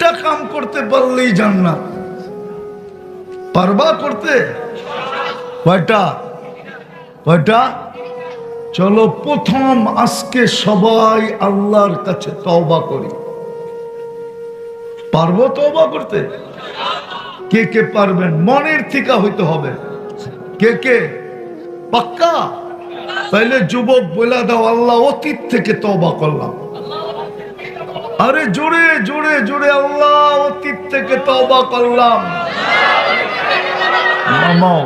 দুইটা কাম করতে পারলেই জান্নাত। পারবা করতে? কয়টা? কয়টা? চলো প্রথম আজকে সবাই আল্লাহর কাছে তওবা করি। পারবো তওবা করতে? কে কে পারবেন? মনের থেকে হইতে হবে। কে কে পাক্কা? তাইলে যুবক বলে দাও, আল্লাহ অতীত থেকে তওবা করলাম। আরে জোরে জোরে জোরে, আল্লাহ অতীত থেকে তওবা করলাম। নামাও।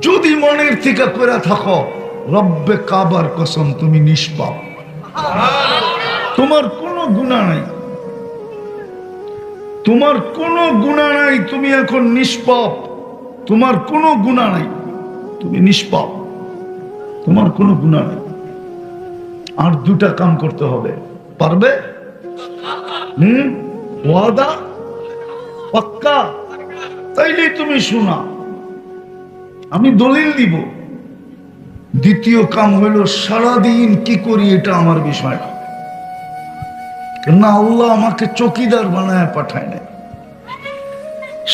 যদি মনের থেকে করে থাকো, রব্বে কাবার কসম তুমি নিষ্পাপ, তোমার কোনো গুনাহ নাই, তোমার কোনো গুনাহ নাই, তুমি এখন নিষ্পাপ, তোমার কোনো গুনাহ নাই, তুমি নিষ্পাপ, তোমার কোনো গুনাহ নাই। আর দুটা কাম করতে হবে। পারবে? ওয়াদা পাক্কা? তাইলে তুমি শোনা, আমি দলিল দিব। দ্বিতীয় কাম হইল সারাদিন কি করি এটা আমার বিষয় না, কেননা আল্লাহ আমাকে চৌকিদার বানায় পাঠায় না।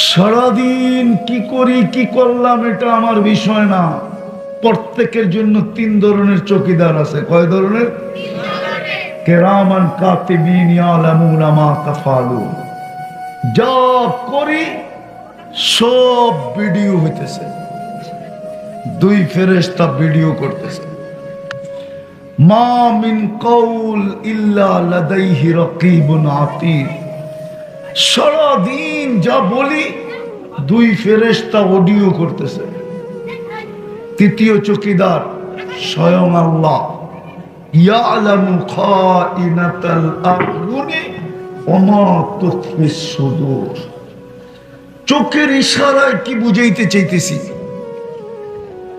সারাদিন কি করি কি করলাম এটা আমার বিষয় না। প্রত্যেকের জন্য তিন ধরনের চৌকিদার আছে। কয় ধরনের? কিরামান কাতিবিন ইয়ালামুনা মা তাফআলুন। যা করি সব ভিডিও হইতেছে, দুই ফেরেশতা ভিডিও করতেছে। মা মিন কওল ইল্লা লাদাইহি রাকিবুন আতীদ। সারাদিন যা বলি দুই ফেরেশতা অডিও করতেছে। তৃতীয় চৌকিদার স্বয়ং আল্লাহ। ইয়ালামু খাইনাতাল আ'য়ুনি ওয়া মা তুখফিস সুদূর। চোখের ইশারায় কি বুঝাইতে চাইতেছি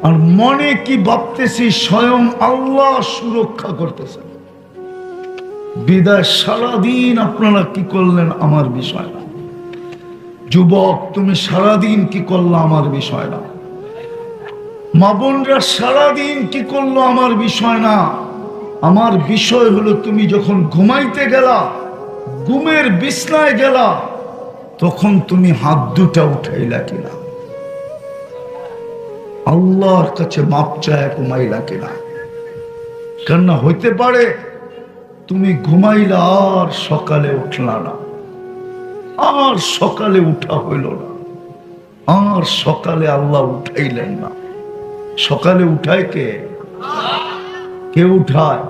আর মনে কি ভাবতেছি, স্বয়ং আল্লাহ সুরক্ষা করতেছে। বিদায় সারাদিন আপনারা কি করলেন আমার বিষয় না। যুবক তুমি সারাদিন কি করলো আমার বিষয় না। মা বোনরা সারাদিন কি করলো আমার বিষয় না। আমার বিষয় হলো তুমি যখন ঘুমাইতে গেলা, ঘুমের বিছনায় গেলা, তখন তুমি হাত দুটা উঠাইলা কিনা, আল্লাহর কাছে মাপ চায় ঘুমাইলা কিনা। কেননা হইতে পারে তুমি ঘুমাইলা আর সকালে উঠলা না, আর সকালে উঠা হইল না, আর সকালে আল্লাহ উঠাইলেন না। সকালে উঠায় কে? কে উঠায়?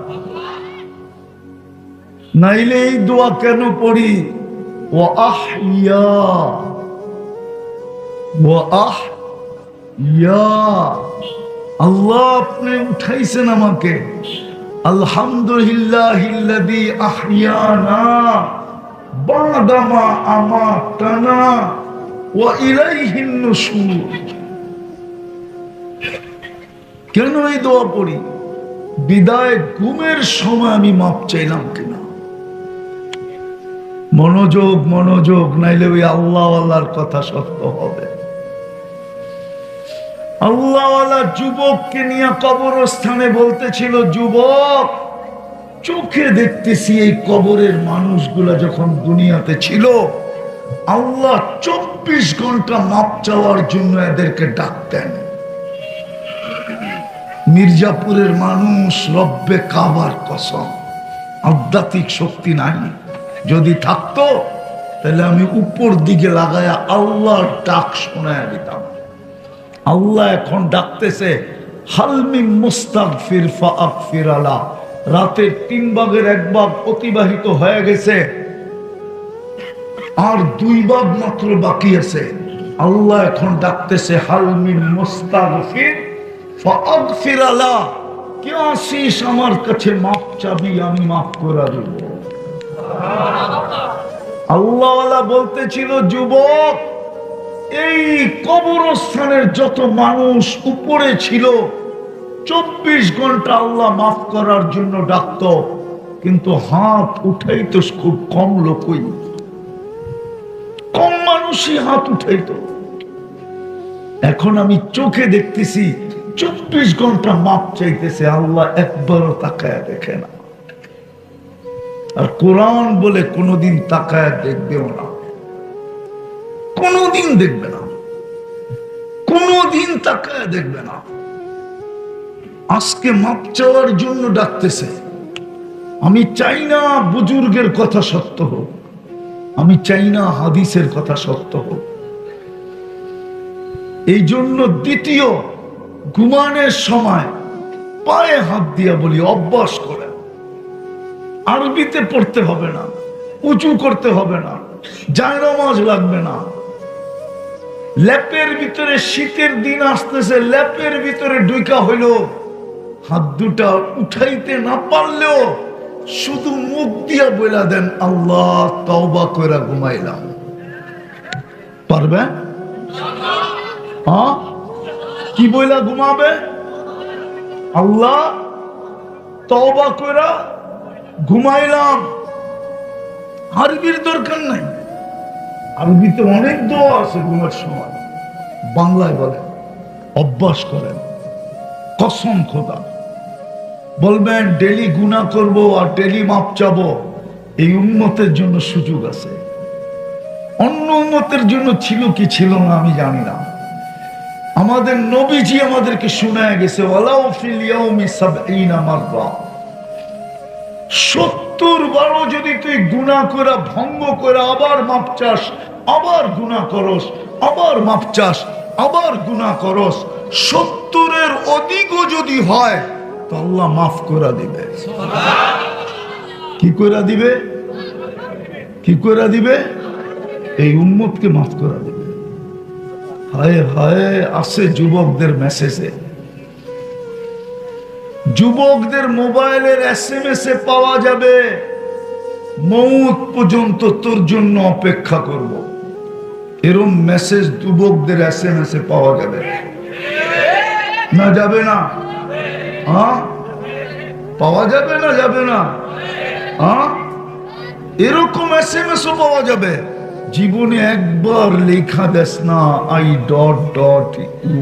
নাইলে এই দোয়া কেন পড়ি? ওয়া আহইয়া ওয়া আহইয়া। আল্লাহ আপনি উঠাইছেন আমাকে। আলহামদুলিল্লাহিল্লাযী আহইয়ানা বা'দা মা আমাতানা ওয়া ইলাইহিন নুশুর। কেন এই দোয়া পড়ি? বিদায় ঘুমের সময় আমি মাপ চাইলাম কিনা। মনোযোগ মনোযোগ, নাইলে ওই আল্লাহওয়ালার কথা সত্য হবে। আল্লাহওয়ালা যুবককে নিয়ে কবরস্থানে বলতেছিল, যুবক চোখে দেখতেছি এই কবরের মানুষগুলা যখন দুনিয়াতে ছিল, আল্লাহ 24 ঘন্টা মাপ চাওয়ার জন্য এদেরকে ডাকতেন। মির্জাপুরের মানুষ রব্বে কাবার কসম আধ্যাত্মিক শক্তি নাই। যদি থাকতো তাহলে আমি উপর দিকে লাগায়া আল্লাহর ডাক শোনায় দিতাম। আল্লাহ এখন ডাকতেছে, হালমি মুস্তাগফির ফাগফির আলা। রাতের 3 ভাগের 1 ভাগ অতিবাহিত হয়ে গেছে, আর 2 ভাগ মাত্র বাকি আছে। আল্লাহ এখন ডাকতেছে, হালমি মুস্তাগফির ফাগফির আলা। কে আসিস আমার কাছে মাপ চাবি, আমি মাফ করে দেব। আল্লাহওয়ালা বলতেছিল, যুবক এই কবরস্থানের যত মানুষ উপরে ছিল 24 ঘন্টা আল্লাহ মাফ করার জন্য ডাকত, কিন্তু হাত উঠাইতো খুব কম লোকই, কম মানুষই হাত উঠাইতো। এখন আমি চোখে দেখতেছি 24 ঘন্টা মাপ চাইতেছে, আল্লাহ একবারও তাকায় দেখে না। আর কোরআন বলে কোনোদিন তাকায় দেখবেও না, কোনোদিন দেখবে না, কোনোদিন তাকায় দেখবে না। আজকে মাপ চাওয়ার জন্য ডাকতেছে। আমি চাই না বুজুর্গের কথা সত্য হোক, আমি চাই না হাদিসের কথা সত্য হোক। এই জন্য দ্বিতীয়, ঘুমানোর সময় পায়ে হাত দিয়া বলি, অভ্যাস করে। আরবিতে পড়তে হবে না, উঁচু করতে হবে না, জায়নামাজ লাগবে না। ল্যাপের ভিতরে, শীতের দিন আসতেছে, ল্যাপের ভিতরে ঢুকা হইল, হাত দুটা উঠাইতে না পারলেও শুধু মুখ দিয়া বইলা দেন, আল্লাহ তওবা কইরা ঘুমাইলাম। পারবে? হ্যাঁ, কি বইলা ঘুমাবে? আল্লাহ তওবা কইরা ঘুমাইলাম। আরবির দরকার নাই, আরবিতে অনেক দোয়া আছে ঘুমের সময়, বাংলায় বলেন, অভ্যাস করেন। কসম খোদা, বলবেন ডেলি গুনাহ করব আর ডেলি মাপ চাবো, এই উম্মতের জন্য সুযোগ আছে। অন্য উম্মতের জন্য ছিল কি ছিল না আমি জানি না। আমাদের নবীজি আমাদেরকে শোনায় গেছে, ওয়ালাউ ফিল ইয়াউমি ৭০ মাররা, ৭০ বার যদি তুই গুনাহ করে ভঙ্গ করে আবার মাপ চাস, আবার গুনাহ করস, আবার মাপ চাস, আবার গুনাহ করস, ৭০-এর অধিকও যদি হয় তো আল্লাহ মাফ করে দিবে। কি করে দিবে? কি করে দিবে? এই উম্মতকে মাফ করে দিবে। হায় হায়, আসে যুবকদের মেসেজে, যুবকদের মোবাইলের SMS এ পাওয়া যাবে, মৌত পর্যন্ত তোর জন্য অপেক্ষা করব। এরকম মেসেজ যুবকদের SMS এ পাওয়া যাবে না? যাবে না? হ্যাঁ, পাওয়া যাবে না? যাবে না? হ্যাঁ, এরকম SMS ও পাওয়া যাবে। জীবনে একবার লেখা দেস না I.U,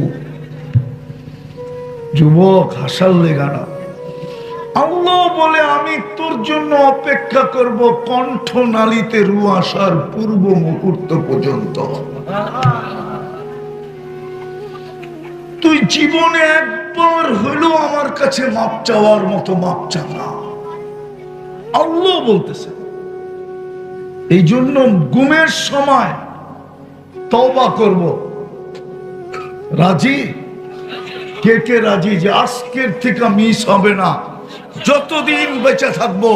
যুবক হাসার লেগা না। আল্লাহ বলে আমি তোর জন্য অপেক্ষা করব কণ্ঠ নালীতে রু আসার পূর্ব মুহূর্ত পর্যন্ত। তুই জীবনে একবার হইল আমার কাছে মাপ চাওয়ার মতো মাপ চা না, আল্লাহ বলতেছে। এই জন্য ঘুমের সময় তওবা করব। রাজি? কে কে রাজি যে আজকের থেকে মিস হবে না, যতদিন বেঁচে থাকবো?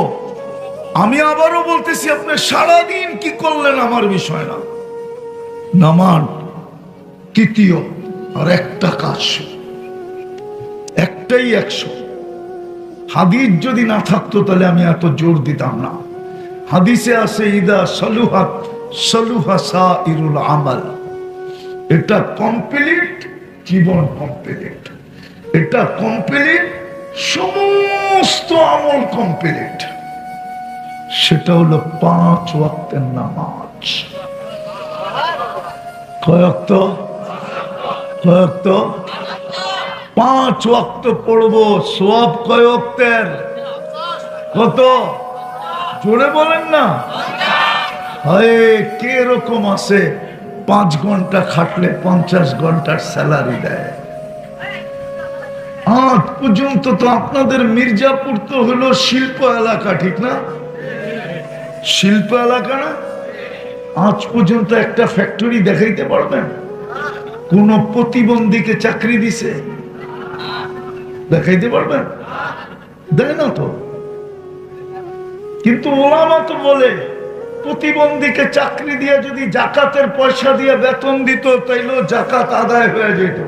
আমি আবারও বলতেছি, আপনি সারাদিন কি করলেন আমার বিষয় না। নামাজ তৃতীয়, আর একটা কাজ, একটাই 100। হাদিস যদি না থাকতো তাহলে আমি এত জোর দিতাম না। হাদিসে আছে, ইদা সালুহাত সালুহা সাইরুল আমাল। এটা কমপ্লিট, জীবন কমপ্লিট। এটা কমপ্লিট, সমস্ত আমল কমপ্লিট। সেটা হলো 5 ওয়াক্তের নামাজ। কয় ওয়াক্ত? কয় ওয়াক্ত? 5 ওয়াক্ত পড়বো। সওয়াব কয় ওয়াক্তের? কত? জোরে বলেন না। হায়, কে রকম আছে 5 ঘন্টা খাটলে 50 ঘন্টার স্যালারি দেয়। আজ পর্যন্ত তো আপনাদের মির্জাপুর তো হলো শিল্প এলাকা, ঠিক না? শিল্প এলাকা না? আজ পর্যন্ত একটা ফ্যাক্টরি দেখাইতে পারবেন কোন প্রতিবন্ধীকে চাকরি দিছে? দেখাইতে পারবেন? দেয় না তো। কিন্তু ওলামা তো বলে, প্রতিবন্ধীকে চাকরি দিয়ে যদি জাকাতের পয়সা দিয়ে বেতন দিত তাইলেও জাকাত আদায় হয়ে যেত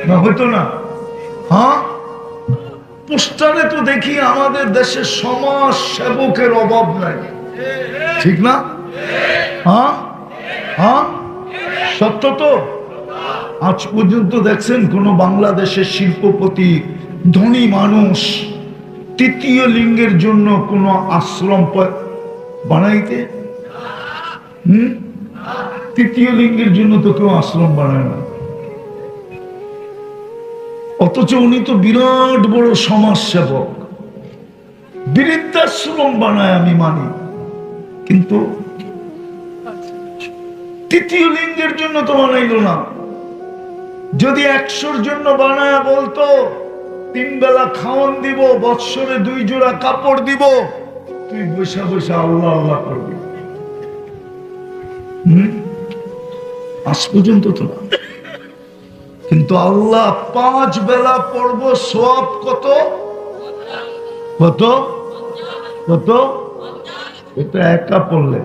না? হইতো না? হ্যাঁ, পোস্টারে তো দেখি আমাদের দেশে সমাজ সেবকের অভাব নাই, ঠিক না? হ্যাঁ হ্যাঁ, সত্য তো। আজ পর্যন্ত দেখছেন কোন বাংলাদেশের শিল্পপতি, ধনী মানুষ তৃতীয় লিঙ্গের জন্য কোন আশ্রম বানাইতে? তৃতীয় লিঙ্গের জন্য তো কেউ আশ্রম বানায় না। অথচ উনি তো বিরাট বড় সমাজ সেবক, বৃদ্ধাশ্রম বানায় আমি মানি, কিন্তু তৃতীয় লিঙ্গের জন্য তো বানাইলো না। যদি 100-র জন্য বানায় বলতো 3 বেলা খাওয়ান দিব, বৎসরে 2 জোড়া কাপড় দিব, তুই বসে বসে আল্লাহ আল্লাহ করবি। আজ পর্যন্ত তো না। কিন্তু আল্লাহ 5 বেলা পড়ব, সওয়াব কত কত কত? এটা একা পড়লে,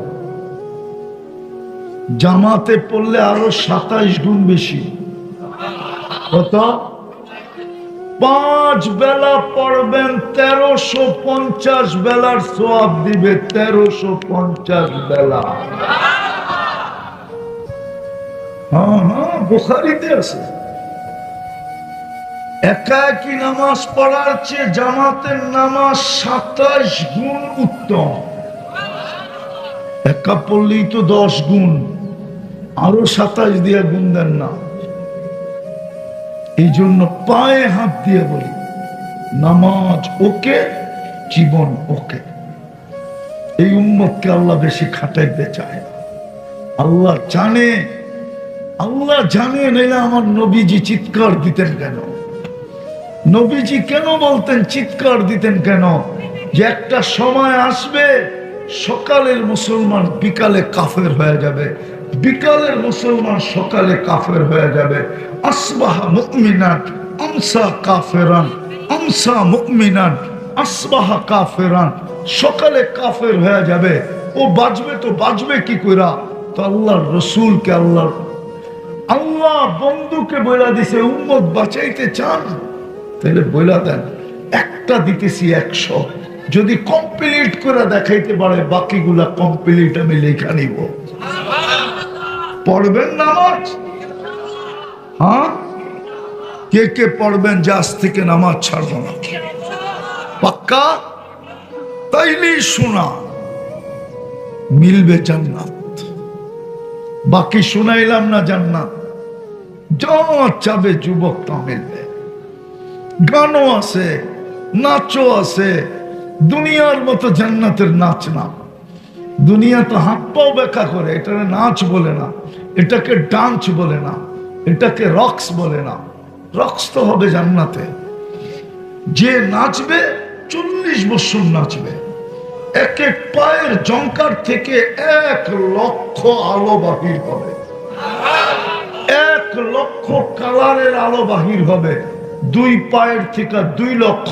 জামাতে পড়লে আরো 27 গুণ বেশি। কত? 5 বেলা পড়বেন, 1350 বেলার সওয়াব দিবে। 1350 বেলা। হ্যাঁ, বুখারীতে আছে। একাকী নামাজ পড়ার চেয়ে জামাতের নামাজ 27 গুণ উত্তম। একা পড়লেই তো 10 গুণ, আরো 27 দিয়ে গুণ দেন না। এই জন্য পায়ে হাত দিয়ে বলি, নামাজ ওকে, জীবন ওকে। এই উম্মতকে আল্লাহ বেশি খাটাইতে চায়। আল্লাহ জানে, আল্লাহ জানে, নাইলে আমার নবীজি চিৎকার দিতেন কেন? নবীজি কেন বলতেন, চিৎকার দিতেন কেন? যে একটা সময় আসবে, সকালের মুসলমান বিকালে কাফের হয়ে যাবে, বিকালের মুসলমান সকালে কাফের হয়ে যাবে। আসবাহা মুমিনান আমসা কাফেরান, আমসা মুমিনান আসবাহা কাফেরান। সকালে কাফের হয়ে যাবে, ও বাঁচবে তো বাঁচবে কি কইরা? তো আল্লাহর রসুলকে আল্লাহ বন্ধুকে বইলা দিছে, উম্মত বাঁচাইতে চান তাহলে বইলা দেন, একটা দিতেছি 100, যদি কমপ্লিট করে দেখাইতে পারে বাকিগুলা কমপ্লিট আমি লেখা নিব। পড়বেন নামাজ? হ্যাঁ, কে কে পড়বেন যে আজ থেকে নামাজ ছাড়বো না? পাক্কা? তাইলেই শোনা মিলবে জান্নাত। বাকি শুনাইলাম না জান্নাত, যা চাবে যুবক তা মিলবে। গানও আছে, নাচও আছে, দুনিয়ার মতো জান্নাতের নাচ না। দুনিয়া তো হাত পাও ব্যাখ্যা করে, এটাকে নাচ বলে না, এটাকে ডান্স বলে না, এটাকে রক্স বলে না। রক্স তো হবে জান্নাতে। যে নাচবে 40 বছর নাচবে। এক এক পায়ের জঙ্কার থেকে 1 লক্ষ আলো বাহির হবে, 1 লক্ষ কালারের আলো বাহির হবে। 2 পায়ের থেকে 2 লক্ষ,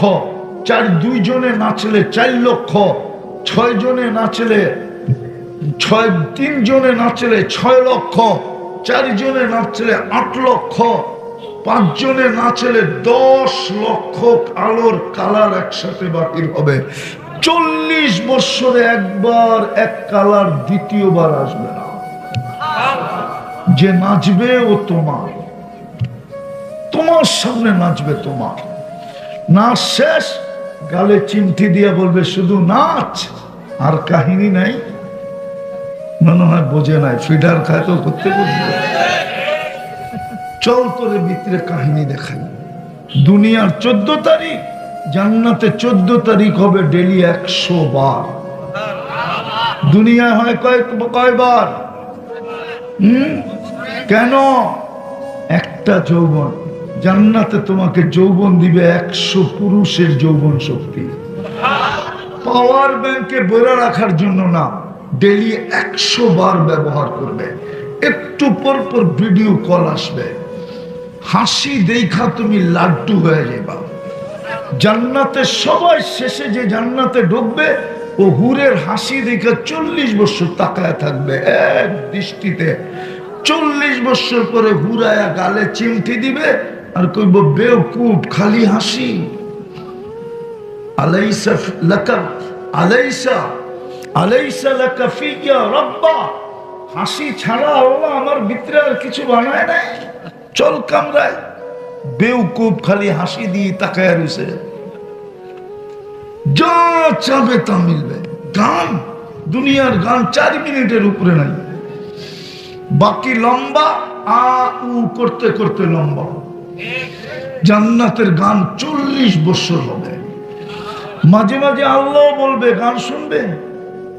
2 জনে নাচলে 4 লক্ষ, 6 জনে নাচলে 3 জনে নাচলে 6 লক্ষ, 4 জনে নাচলে 8 লক্ষ, 5 জনে নাচলে 10 লক্ষ আলোর কালার একসাথে বাহির হবে। 40 বছরে একবার এক কালার দ্বিতীয়বার আসবে না। যে নাচবে ও তোমার সামনে নাচবে। তোমার নাচ শেষ, গালে চিমটি দিয়ে বলবে শুধু নাচ, আর কাহিনী নাই। মনে হয় বোঝে নাই, ফিডার খায় তো করতে বুঝবে। চল তোরে ভিতরে কাহিনী দেখাই। দুনিয়ার 14 তারিখ, জান্নাতে 14 তারিখ হবে ডেলি 100 বার। দুনিয়া হয় কয়বার? কেন? একটা যৌবন। জান্নাতে তোমাকে যৌবন দিবে 100 পুরুষের যৌবন শক্তি। পাওয়ার ব্যাংকে বইরা রাখার জন্য না, ডেলি 100 বার ব্যবহার করবে। একটু পর পর ভিডিও কল আসবে, হাসি দেখা তুমি লাড্ডু হয়ে যাবা। জান্নাতে সবাই শেষে যে জান্নাতে ঢুকবে, ও হুরের হাসি দেখে 40 বছর তাকায় থাকবে এক দৃষ্টিতে। 40 বছর পরে হুরায়া গালে চিমটি দিবে আর কইব, বেওকুফ খালি হাসি। আলাইসা লাকা আলাইসা লাকা ফিয়া রাব্বা। হাসি ছাড়া আল্লাহ আমার ভিতরে আর কিছু বানায় নাই। চল কামরায়। বেওকুফ খালি হাসি দিয়ে তাকায় রয়েছে। যা চাবে তা মিলবে। গান, দুনিয়ার গান 4 মিনিটের উপরে নাই, বাকি লম্বা, আ উ করতে করতে লম্বা। জান্নাতের গান 40 বছর হবে। মাঝে মাঝে আল্লাহ বলবে গান শুনবে,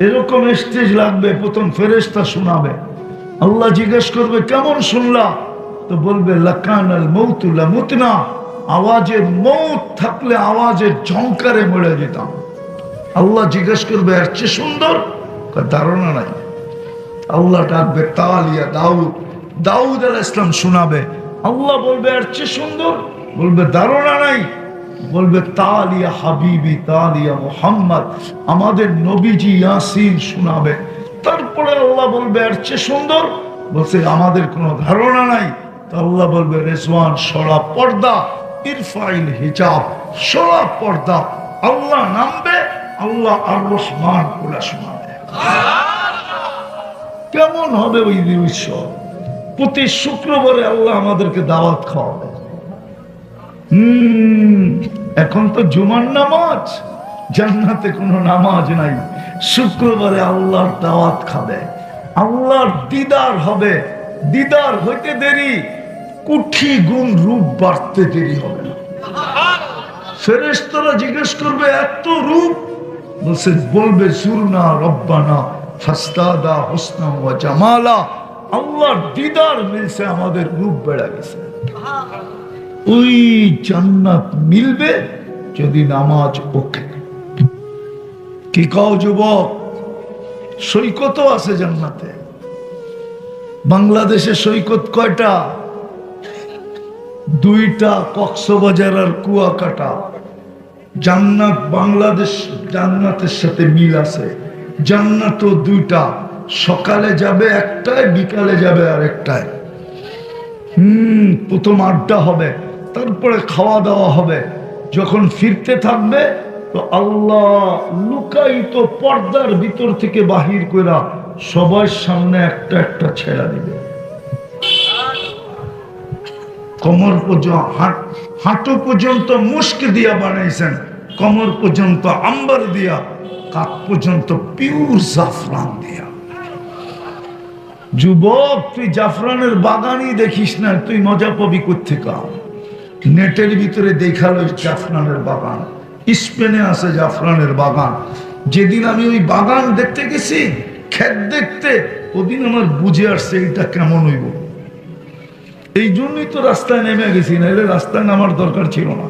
এরকম স্টেজ লাগবে, প্রথম ফেরেশতা শোনাবে। আল্লাহ জিজ্ঞেস করবে কেমন শুনলা, তো বলবে লাকানাল মৌতু লামুতনা, আওয়াজের মৌত থাকলে আওয়াজের ঝংকারে মরে যেতাম। আল্লাহ জিজ্ঞেস করবে এর চেয়ে সুন্দর, ধারণা নাই। আল্লাহ ডাকবে তালিয়া দাউদ, দাউদ আলাইহিস সালাম শোনাবে। আল্লাহ বলবে এর চেয়ে সুন্দর, বলবে ধারণা নাই। বলবে তালিয়া হাবিবি তালিয়া মুহাম্মদ, আমাদের নবীজি ইয়াসিন শোনাবে। তারপরে আল্লাহ বলবে এর চেয়ে সুন্দর, বলছে আমাদের কোনো ধারণা নাই। তো আল্লাহ বলবে রেজওয়ান সরা পর্দা, ইরফাইল হিজাব, সরা পর্দা। আল্লাহ নামবে, আল্লাহ আর রহমান বলে শোনাবে। কেমন হবে ওই দৃশ্য? প্রতি শুক্রবারে আল্লাহ আমাদেরকে দাওয়াত খাওয়াবে। এখন তো জুমার নামাজ, জান্নাতে কোনো নামাজ নাই। শুক্রবারে আল্লাহর দাওয়াত খাবে, আল্লাহর দিদার হবে। দিদার হইতে দেরি, কোটি গুণ রূপ বাড়তে দেরি হবে না। ফেরেশতারা জিজ্ঞেস করবে এত রূপ, বলবে সুরনা রব্বানা ফাস্তাদা হুসনা ওয়া জামালা, আল্লাহর দিদার মিলছে, আমাদের রূপ বেড়ে গেছে। ওই জান্নাত মিলবে যদি নামাজ ওকে। কি কও যুবক? সৈকত আছে জান্নাতে। বাংলাদেশে সৈকত কয়টা? দুইটা, কক্সবাজার আর কুয়াকাটা। জান্নাত বাংলাদেশ জান্নাতের সাথে মিল আছে। জান্নাতও দুইটা, সকালে যাবে একটায়, বিকালে যাবে আরেকটায়। প্রথম আড্ডা হবে, তারপরে খাওয়া দাওয়া হবে। যখন ফিরতে থাকবে তো আল্লাহ লুকায়িত পর্দার ভিতর থেকে বাহির কইরা সবার সামনে একটা একটা ছেড়া দিবে। কোমর পর্যন্ত, হাঁটু পর্যন্ত মুস্ক দিয়া বানাইছেন, কোমর পর্যন্ত আম্বার দিয়া, কাক পর্যন্ত পিওর জাফরান দিয়া। যুবক, তুই জাফরানের বাগানই দেখিস না, তুই মজা পাবি কোত্থেকে? নেটের ভিতরে দেখালো জাফরানের বাগান, স্পেনে আছে জাফরানের বাগান। যেদিন আমি ওই বাগান দেখতে গেছি, ক্ষেত দেখতে, ওদিন আমার বুঝে আসছে এইটা কেমন হইব। এই জন্যই তো রাস্তায় নেমে গেছি, নাহলে রাস্তায় নামার দরকার ছিল না।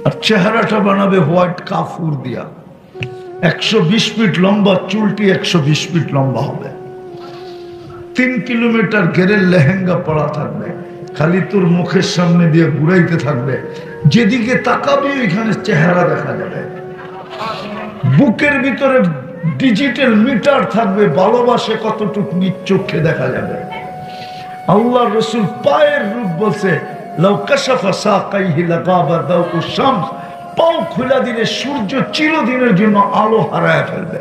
আর চেহারাটা বানাবে হোয়াইট কাফুর দিয়া, 120 ফিট লম্বা, চুলটি 120 ফিট লম্বা হবে, 3 কিলোমিটার ঘেরের লেহেঙ্গা পরা থাকবে, খালি তোর মুখের সামনে দিয়ে ঘুরাইতে থাকবে, যেদিকে তাকাবি ওইখানে চেহারা দেখা যাবে। বুকের ভিতরে ডিজিটাল মিটার থাকবে, ভালোবাসে কতটুক নিজ চোখে দেখা যাবে। আল্লাহ রসুল পায়ের রূপ বলছে, লাউ কাশাফা সাকাইহি লাগাবা দাউ শামস, পাও খুলে দিলে সূর্য চিরদিনের জন্য আলো হারায় ফেলবে।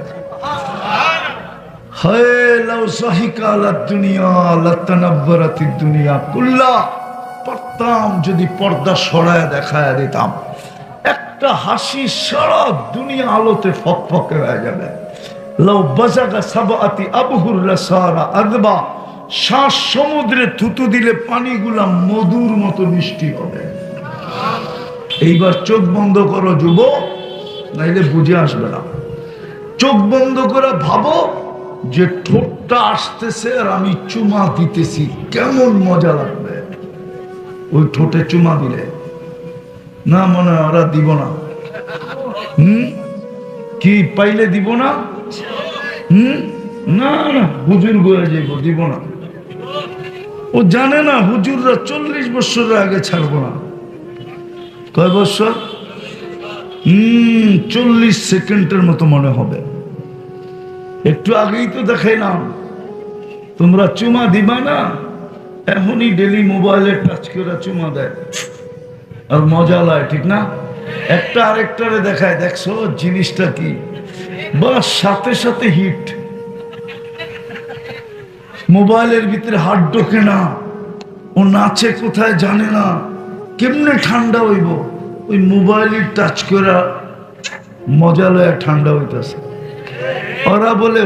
হায় লাউ সাহিকা আলা দুনিয়া লাতানাব্বারাতিদ দুনিয়া কুল্লা, পারতাম যদি পর্দা সরায় দেখায় দিতাম, একটা হাসি সারা দুনিয়া আলোতে ফকফকে হয়ে যাবে। লাউ বাজাগা সাবাতি আবহুর লাসারা আদবা, শ্বাস সমুদ্রে থুতু দিলে পানিগুলা মধুর মতো মিষ্টি হবে। এইবার চোখ বন্ধ করো যুবক, নাইলে বুঝে আসবে না। চোখ বন্ধ করে ভাবো যে ঠোঁটটা আসতেছে আর আমি চুমা দিতেছি, কেমন মজা লাগবে। ওই ঠোঁটে চুমা দিলে না মনে হয় ওরা দিব না। কি পাইলে দিব না? না না, হুজুর হয়ে যাইব, দিব না। ও জানে না হুজুররা 40 বছরের আগে ছাড়বো না। কয় বছর? 40 সেকেন্ডের মতো মনে হবে। একটু আগেই তো দেখাইলাম, তোমরা চুমা দিবা না, এখনই ডেলি মোবাইলে টাচ করে চুমা দেয় আর মজা লাগে, ঠিক না? একটা আরেকটারে দেখায়, দেখছো জিনিসটা কি, বা সাথে সাথে হিট। মোবাইলের ভিতরে হাত ঢোকে না, ও নাচে কোথায় জানে না, কেমনে ঠান্ডা হইব, ওই মোবাইলের টাচ করে মজা লয় ঠান্ডা হইতেছে। ওরা বলে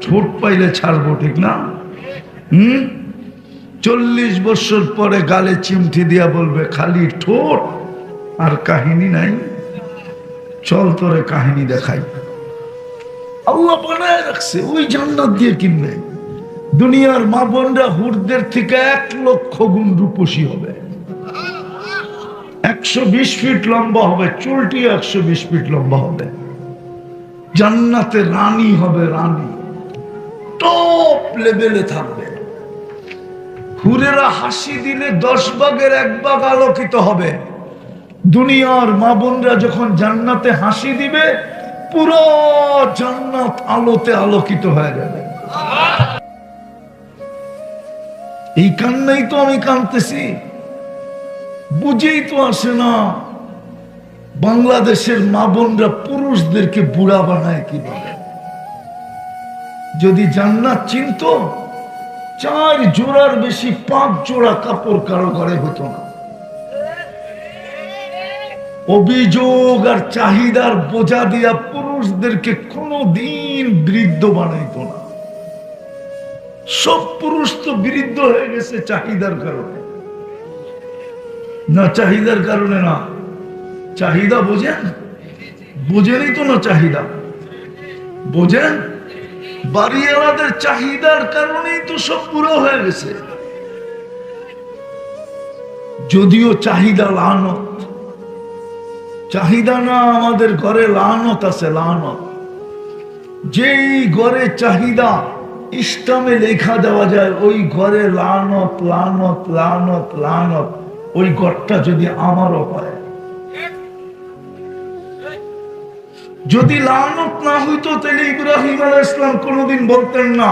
ঠোঁট পাইলে ছাড়বো, ঠিক না? 40 বছর পরে গালে চিমটি দিয়া বলবে খালি ঠোঁট, আর কাহিনী নাই, চল তোরে কাহিনী দেখাই। আল্লাহ বানায় রাখছে, ওই জান্নাত দিয়ে কিনবে। দুনিয়ার মা বোনরা হুরদের থেকে 1 লক্ষ গুণ রূপসী হবে, 120 ফিট লম্বা হবে, চুলটি 120 ফিট লম্বা হবে। জান্নাতে রানী হবে, রানী টপ লেভেলে থাকবে। হুরেরা হাসি দিলে 10 ভাগের 1 ভাগ আলোকিত হবে। দুনিয়ার মা বোনরা যখন জান্নাতে হাসি দিবে, পুরো জান্নাত আলোতে আলোকিত হয়ে যাবে। এই কান্নাই তো আমি কাঁদতেছি, বুঝেই তো আসে না বাংলাদেশের মা বোনরা পুরুষদেরকে বুড়া বানায় কিভাবে। যদি জান্নাত চিনত, 4 জোড়ার বেশি 5 জোড়া কাপড় কারো ঘরে হতো না। অভিযোগ আর চাহিদার বোঝা দিয়া পুরুষদেরকে কোনদিন বৃদ্ধ বানাইতো না। সব পুরুষ তো বৃদ্ধ হয়ে গেছে চাহিদার কারণে। না চাহিদার কারণে না, চাহিদা বোঝেন? বোঝেনই তো না চাহিদা, বোঝেন? বাড়িওয়ালাদের চাহিদার কারণেই তো সব পুরো হয়ে গেছে। যদিও চাহিদা লানত, চাহিদা না, আমাদের ঘরে লানত আছে, লানত। যেই ঘরে চাহিদা ইসলামে লেখা দেওয়া যায়, ওই ঘরে লানত লানত লানত লানত। ওই ঘরটা যদি আমারও হয়, যদি লানত না হইতো, তাহলে ইব্রাহিম আলাইহিস সালাম কোনদিন বলতেন না,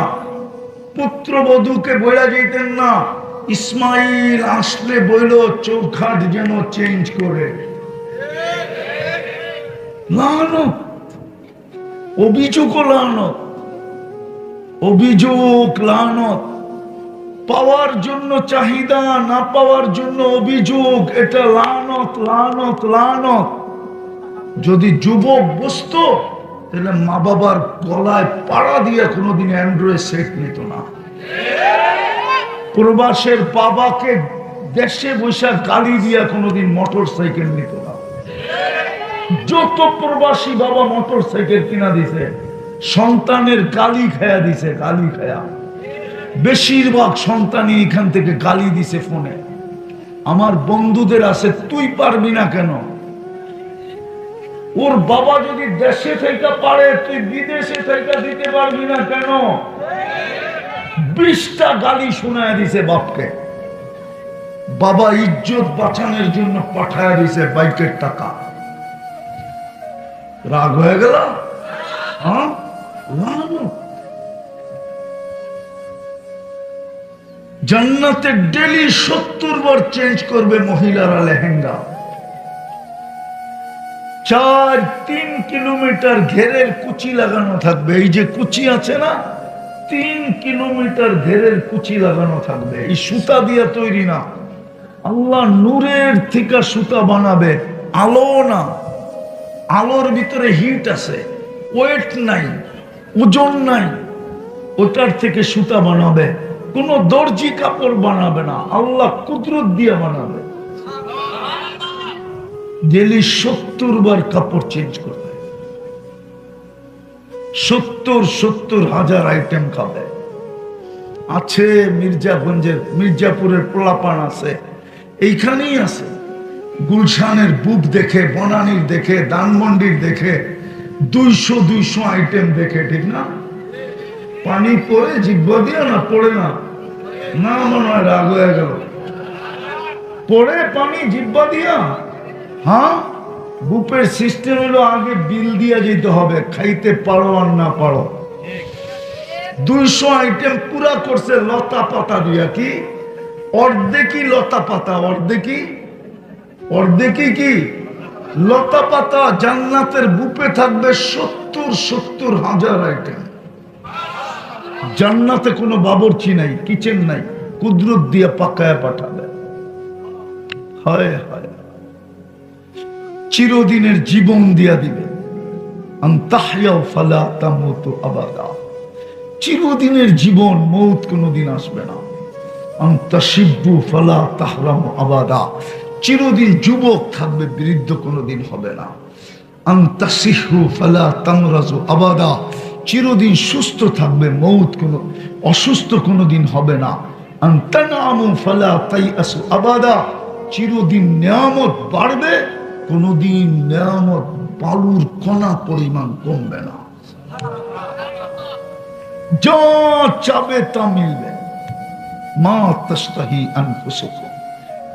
পুত্রবধূকে বইলা যেতেন না, ইসমাইল আসলে বইল চৌখাট যেন চেঞ্জ করে। লানত, অভিযোগ লানত, অভিযোগ লানত। পাওয়ার জন্য চাহিদা, না পাওয়ার জন্য অভিযোগ, এটা লানত লানত লানত। যদি যুবক বুঝতো, তাহলে মা বাবার গলায় পাড়া দিয়ে কোনোদিন অ্যান্ড্রয়েড সেট নিত না। প্রবাসের বাবাকে দেশে বসে গালি দিয়া কোনোদিন মোটর সাইকেল নিত না। যত প্রবাসী বাবা মোটর সাইকেল কিনা দিছে, সন্তানের গালি খায়া দিছে, গালি খায়া। বেশিরভাগ সন্তানই এখান থেকে গালি দিছে ফোনে। আমার বন্ধুদের আছে, তুই পারবি না কেন? ওর বাবা যদি দেশে থেকে পারে, তুই বিদেশে থেকে দিতে পারবি না কেন? 20টা গালি শোনায় দিছে বাপকে। বাবা ইজ্জত বাঁচানোর জন্য পাঠায় দিছে বাইকের টাকা। রাগ হয়ে গেল? হ্যাঁ, জান্নাতে ডেলি 70 বার চেঞ্জ করবে মহিলারা লেহেঙ্গা। 3 কিলোমিটার ঘেরের কুচি লাগানো থাকবে। এই যে কুচি আছে না, 3 কিলোমিটার ঘেরের কুচি লাগানো থাকবে। এই সুতা দিয়ে তৈরি না, আল্লাহ নূরের থেকে সুতা বানাবে। আলো না, আলোর ভিতরে হিট আছে, ওয়েট নাই, ওজন নাই, ওটার থেকে সুতা বানাবে। কোন দর্জি কাপড় বানাবে না, আল্লাহ কুদরত দিয়ে বানাবে। ডেলি 70 বার কাপড় চেঞ্জ করবে। 70 হাজার আইটেম খাবে। আছে মির্জাগঞ্জের, মির্জাপুরের পোলাপান আছে, এইখানেই আছে। গুলশানের বুক দেখে, বনানীর দেখে, ধানমন্ডির দেখে, 200 আইটেম দেখে, ঠিক না? পানি পড়ে জিব্বা দিয়ে না, পড়ে না, না মনে হয় রাগ হয়ে গেল। পড়ে পানি জিব্বা দিয়া? হ্যাঁ, বুপের সিস্টেম হলো আগে বিল দিয়া যেতে হবে, খাইতে পারো আর না পারো। 200 আইটেম পুরা করছে লতা পাতা দিয়া। কি অর্ধেকই লতা পাতা, অর্ধেকই কি লতা পাতা। জান্নাতের বুপে থাকবে 70 হাজার আইটেম। জান্নাতে কোনো বাবুর্চি নাই, কিচেন নাই, কুদরত দিয়া পাকায় পাঠাবে। হয় হয়, চিরদিনের জীবন দিয়া দিবে। চিরদিনের জীবন, মৌত কোনদিন আসবে না। চিরদিন যুবক থাকবে, বৃদ্ধ কোনোদিন হবে না। আনতাসিহু ফালা তামরাজু আবাদা, চিরদিন সুস্থ থাকবে, মৌত কোনো অসুস্থ কোনোদিন হবে না। আনতানামু ফালা তাইয়াসু আবাদা, চিরদিন নিয়ামত বাড়বে, কোনোদিন নিয়ামত বালুর কণা পরিমাণ কমবে না। যা চাবে তা মিলবে। মা তাস্তাহি আনফুসুকুম,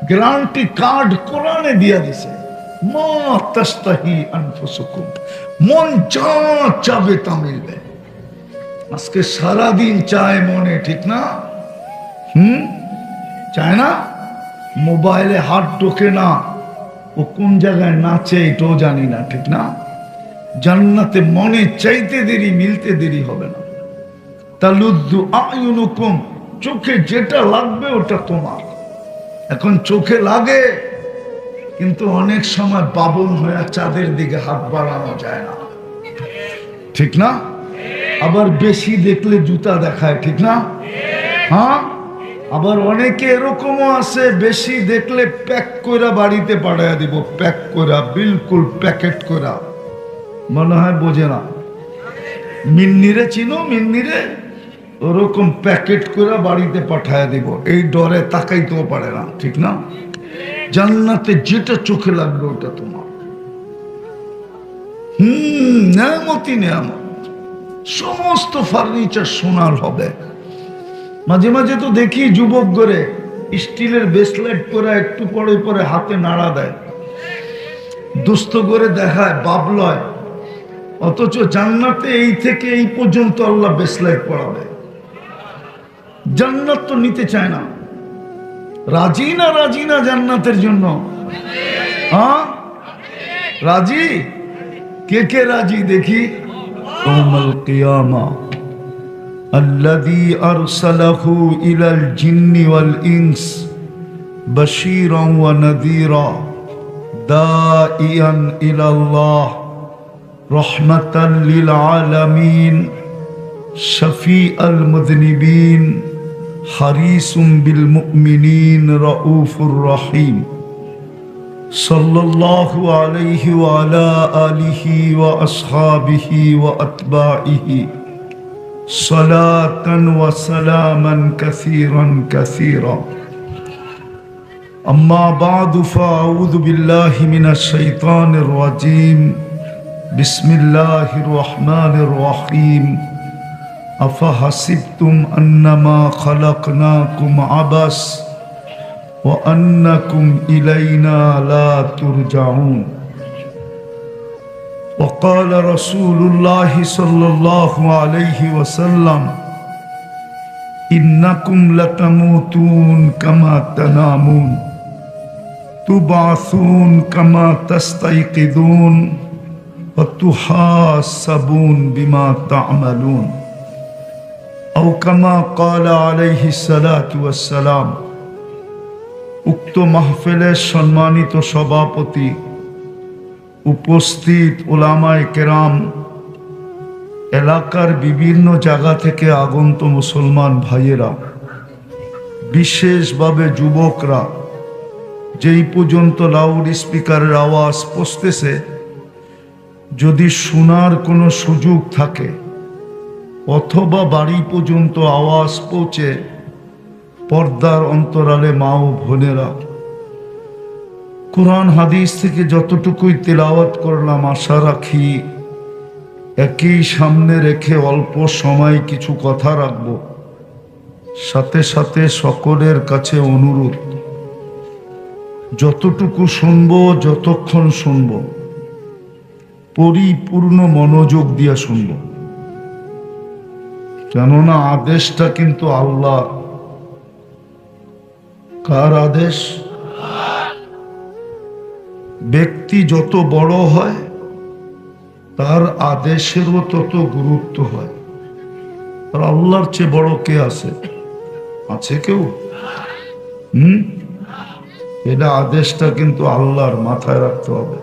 গ্যারান্টি কার্ড কোরআনে দিয়া দিছে। মা তাস্তাহি আনফুসুকুম, মন যা চাবে তা মিলবে। আজকে সারাদিন চায় মনে, ঠিক না? চায় না? মোবাইলে হাত ঢোকে না, ও কোন জায়গায় নাচে এটাও জানি না, ঠিক না? জান্নাতে মনে চাইতে দেরি, মিলতে দেরি হবে না। তালুদ্দু আয়ুনুকুম, চোখে যেটা লাগবে ওটা তোমার। এখন চোখে লাগে, কিন্তু অনেক সময় বাবন হয়ে চাঁদের দিকে হাত বাড়ানো যায় না, ঠিক না? আবার বেশি দেখলে জুতা দেখায়, ঠিক না? হ্যাঁ, আবার অনেকে এরকমও আছে, বেশি দেখলে প্যাক কইরা বাড়িতে পাঠাইয়া দিব, প্যাক কইরা, বিলকুল প্যাকেট কইরা। মনে হয় বোঝে না। মিন্নিরে চিনো? মিন্নিরে ওরকম প্যাকেট করে বাড়িতে পাঠায় দিব, এই ডরে তাকাইতেও পারে না, ঠিক না? জান্নাতে যেটা চোখে লাগবে ওটা তোমার। নেয়ামতই নেয়ামত। সমস্ত ফার্নিচার সোনার হবে। মাঝে মাঝে তো দেখি যুবক করে স্টিলের ব্রেসলেট করে একটু পরে পরে হাতে নাড়া দেয়, দুস্থ করে দেখায়, বাবলয়। অথচ জান্নাতে এই থেকে এই পর্যন্ত আল্লাহ ব্রেসলেট পরাবে। জান্নাত তো নিতে চায় না। রাজি না? রাজি না জান্নাতের জন্য? হ্যাঁ, রাজি? কে কে রাজি দেখি? ইয়াউমুল কিয়ামা আল্লাযী আরসালাহু ইলাল জিন্নি ওয়াল ইনস বাশীরান ওয়া নাযীরা দাঈয়ান ইলাল্লাহ রাহমাতাল লিল আলামিন শাফীআল মুযনিবিন হারিসুম বিল মুমিনিন রাউফুর রহিম সাল্লাল্লাহু আলাইহি ওয়া আলা আলিহি ওয়া আসহাবিহি ওয়া আতবাইহি সালাতান ওয়া সালামান কাসীরান কাসীরা। আম্মা বা'দু ফাআউযু বিল্লাহি মিনাশ শাইতানির রাজীম। বিসমিল্লাহির রহমানির রহিম। আফাহাসিবতুম আন্নামা খালাকনাকুম আবাস ওয়া আন্নাকুম ইলাইনা লা তুরজাউন। وقال رسول الله صلى الله عليه وسلم إنكم لتموتون كما تنامون تبعثون كما تستيقظون وتحاسبون بما تعملون أو كما قال عليه الصلاة والسلام। উক্ত মাহফিলের সম্মানিত সভাপতি, উপস্থিত উলামায়ে কেরাম, এলাকার বিভিন্ন জায়গা থেকে আগন্ত মুসলমান ভাইয়েরা, বিশেষভাবে যুবকরা, যেই পর্যন্ত লাউড স্পিকারের আওয়াজ পৌঁছতেছে, যদি শোনার কোনো সুযোগ থাকে অথবা বাড়ি পর্যন্ত আওয়াজ পৌঁছে, পর্দার অন্তরালে মা ও বোনেরা, কোরআন হাদিস থেকে যতটুকুই তেলাওয়াত করলাম, আশা রাখি একই সামনে রেখে অল্প সময় কিছু কথা রাখব। সাথে সাথে সকলের কাছে অনুরোধ, যতটুকু শুনবো, যতক্ষণ শুনবো, পরিপূর্ণ মনোযোগ দিয়া শুনবো। কেননা আদেশটা কিন্তু আল্লাহ। কার আদেশ? ব্যক্তি যত বড় হয় তার আদেশেরও তত গুরুত্ব হয়। আর আল্লাহর চেয়ে বড় কে আছে? আছে কেউ? এটা আদেশটা কিন্তু আল্লাহর, মাথায় রাখতে হবে।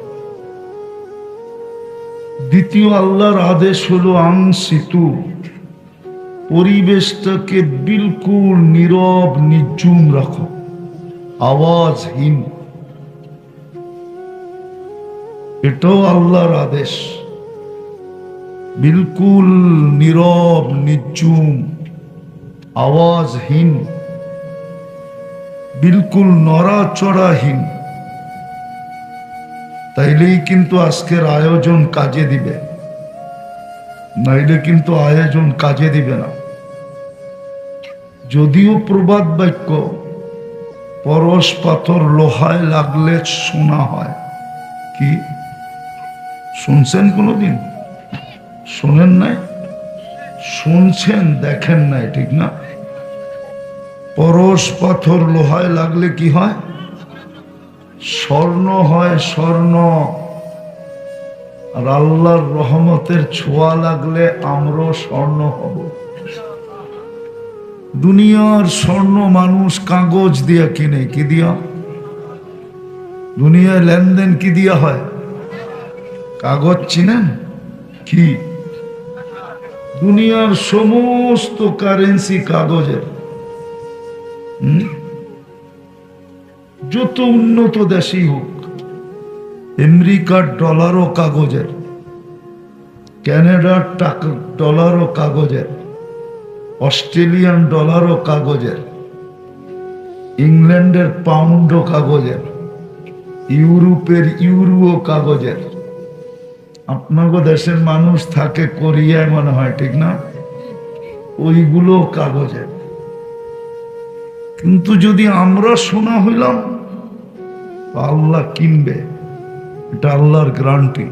দ্বিতীয় আল্লাহর আদেশ হলো আনসিতু, পরিবেশটাকে বিলকুল নীরব নিঝুম রাখো, আওয়াজহীন। এটাও আল্লাহর আদেশ। বিলকুল নীরব, নিঝুম, আওয়াজহীন, বিলকুল নড়াচড়াহীন, তাইলেই কিন্তু আজকের আয়োজন কাজে দিবে, নাইলে কিন্তু আয়োজন কাজে দিবে না। যদিও প্রবাদ বাক্য পরশ পাথর লোহায় লাগলে শোনা হয়, কি শুনছেন কোনোদিন? শোনেন নাই? শুনছেন, দেখেন নাই, ঠিক না? পরশ পাথর লোহায় লাগলে কি হয়? স্বর্ণ হয়, স্বর্ণ। আর আল্লাহর রহমতের ছোঁয়া লাগলে আমরাও স্বর্ণ হব। দুনিয়ার স্বর্ণ মানুষ কাগজ দিয়া কিনে, কি দিয়া? দুনিয়ায় লেনদেন কি দিয়া হয়? কাগজ চিনেন কি? দুনিয়ার সমস্ত কারেন্সি কাগজের। যত উন্নত দেশই হোক, আমেরিকার ডলারও কাগজের, কানাডার টাকা ডলারও কাগজের, অস্ট্রেলিয়ান ডলারও কাগজের, ইংল্যান্ডের পাউন্ডও কাগজের, ইউরোপের ইউরোও কাগজের। আপনাকে দেশের মানুষ থাকে কোরিয়ায় মনে হয়, ঠিক না? ওইগুলো কাগজের। কিন্তু যদি আমরা শোনা হইলাম, আল্লাহ কিনবে, এটা আল্লাহর গ্যারান্টি।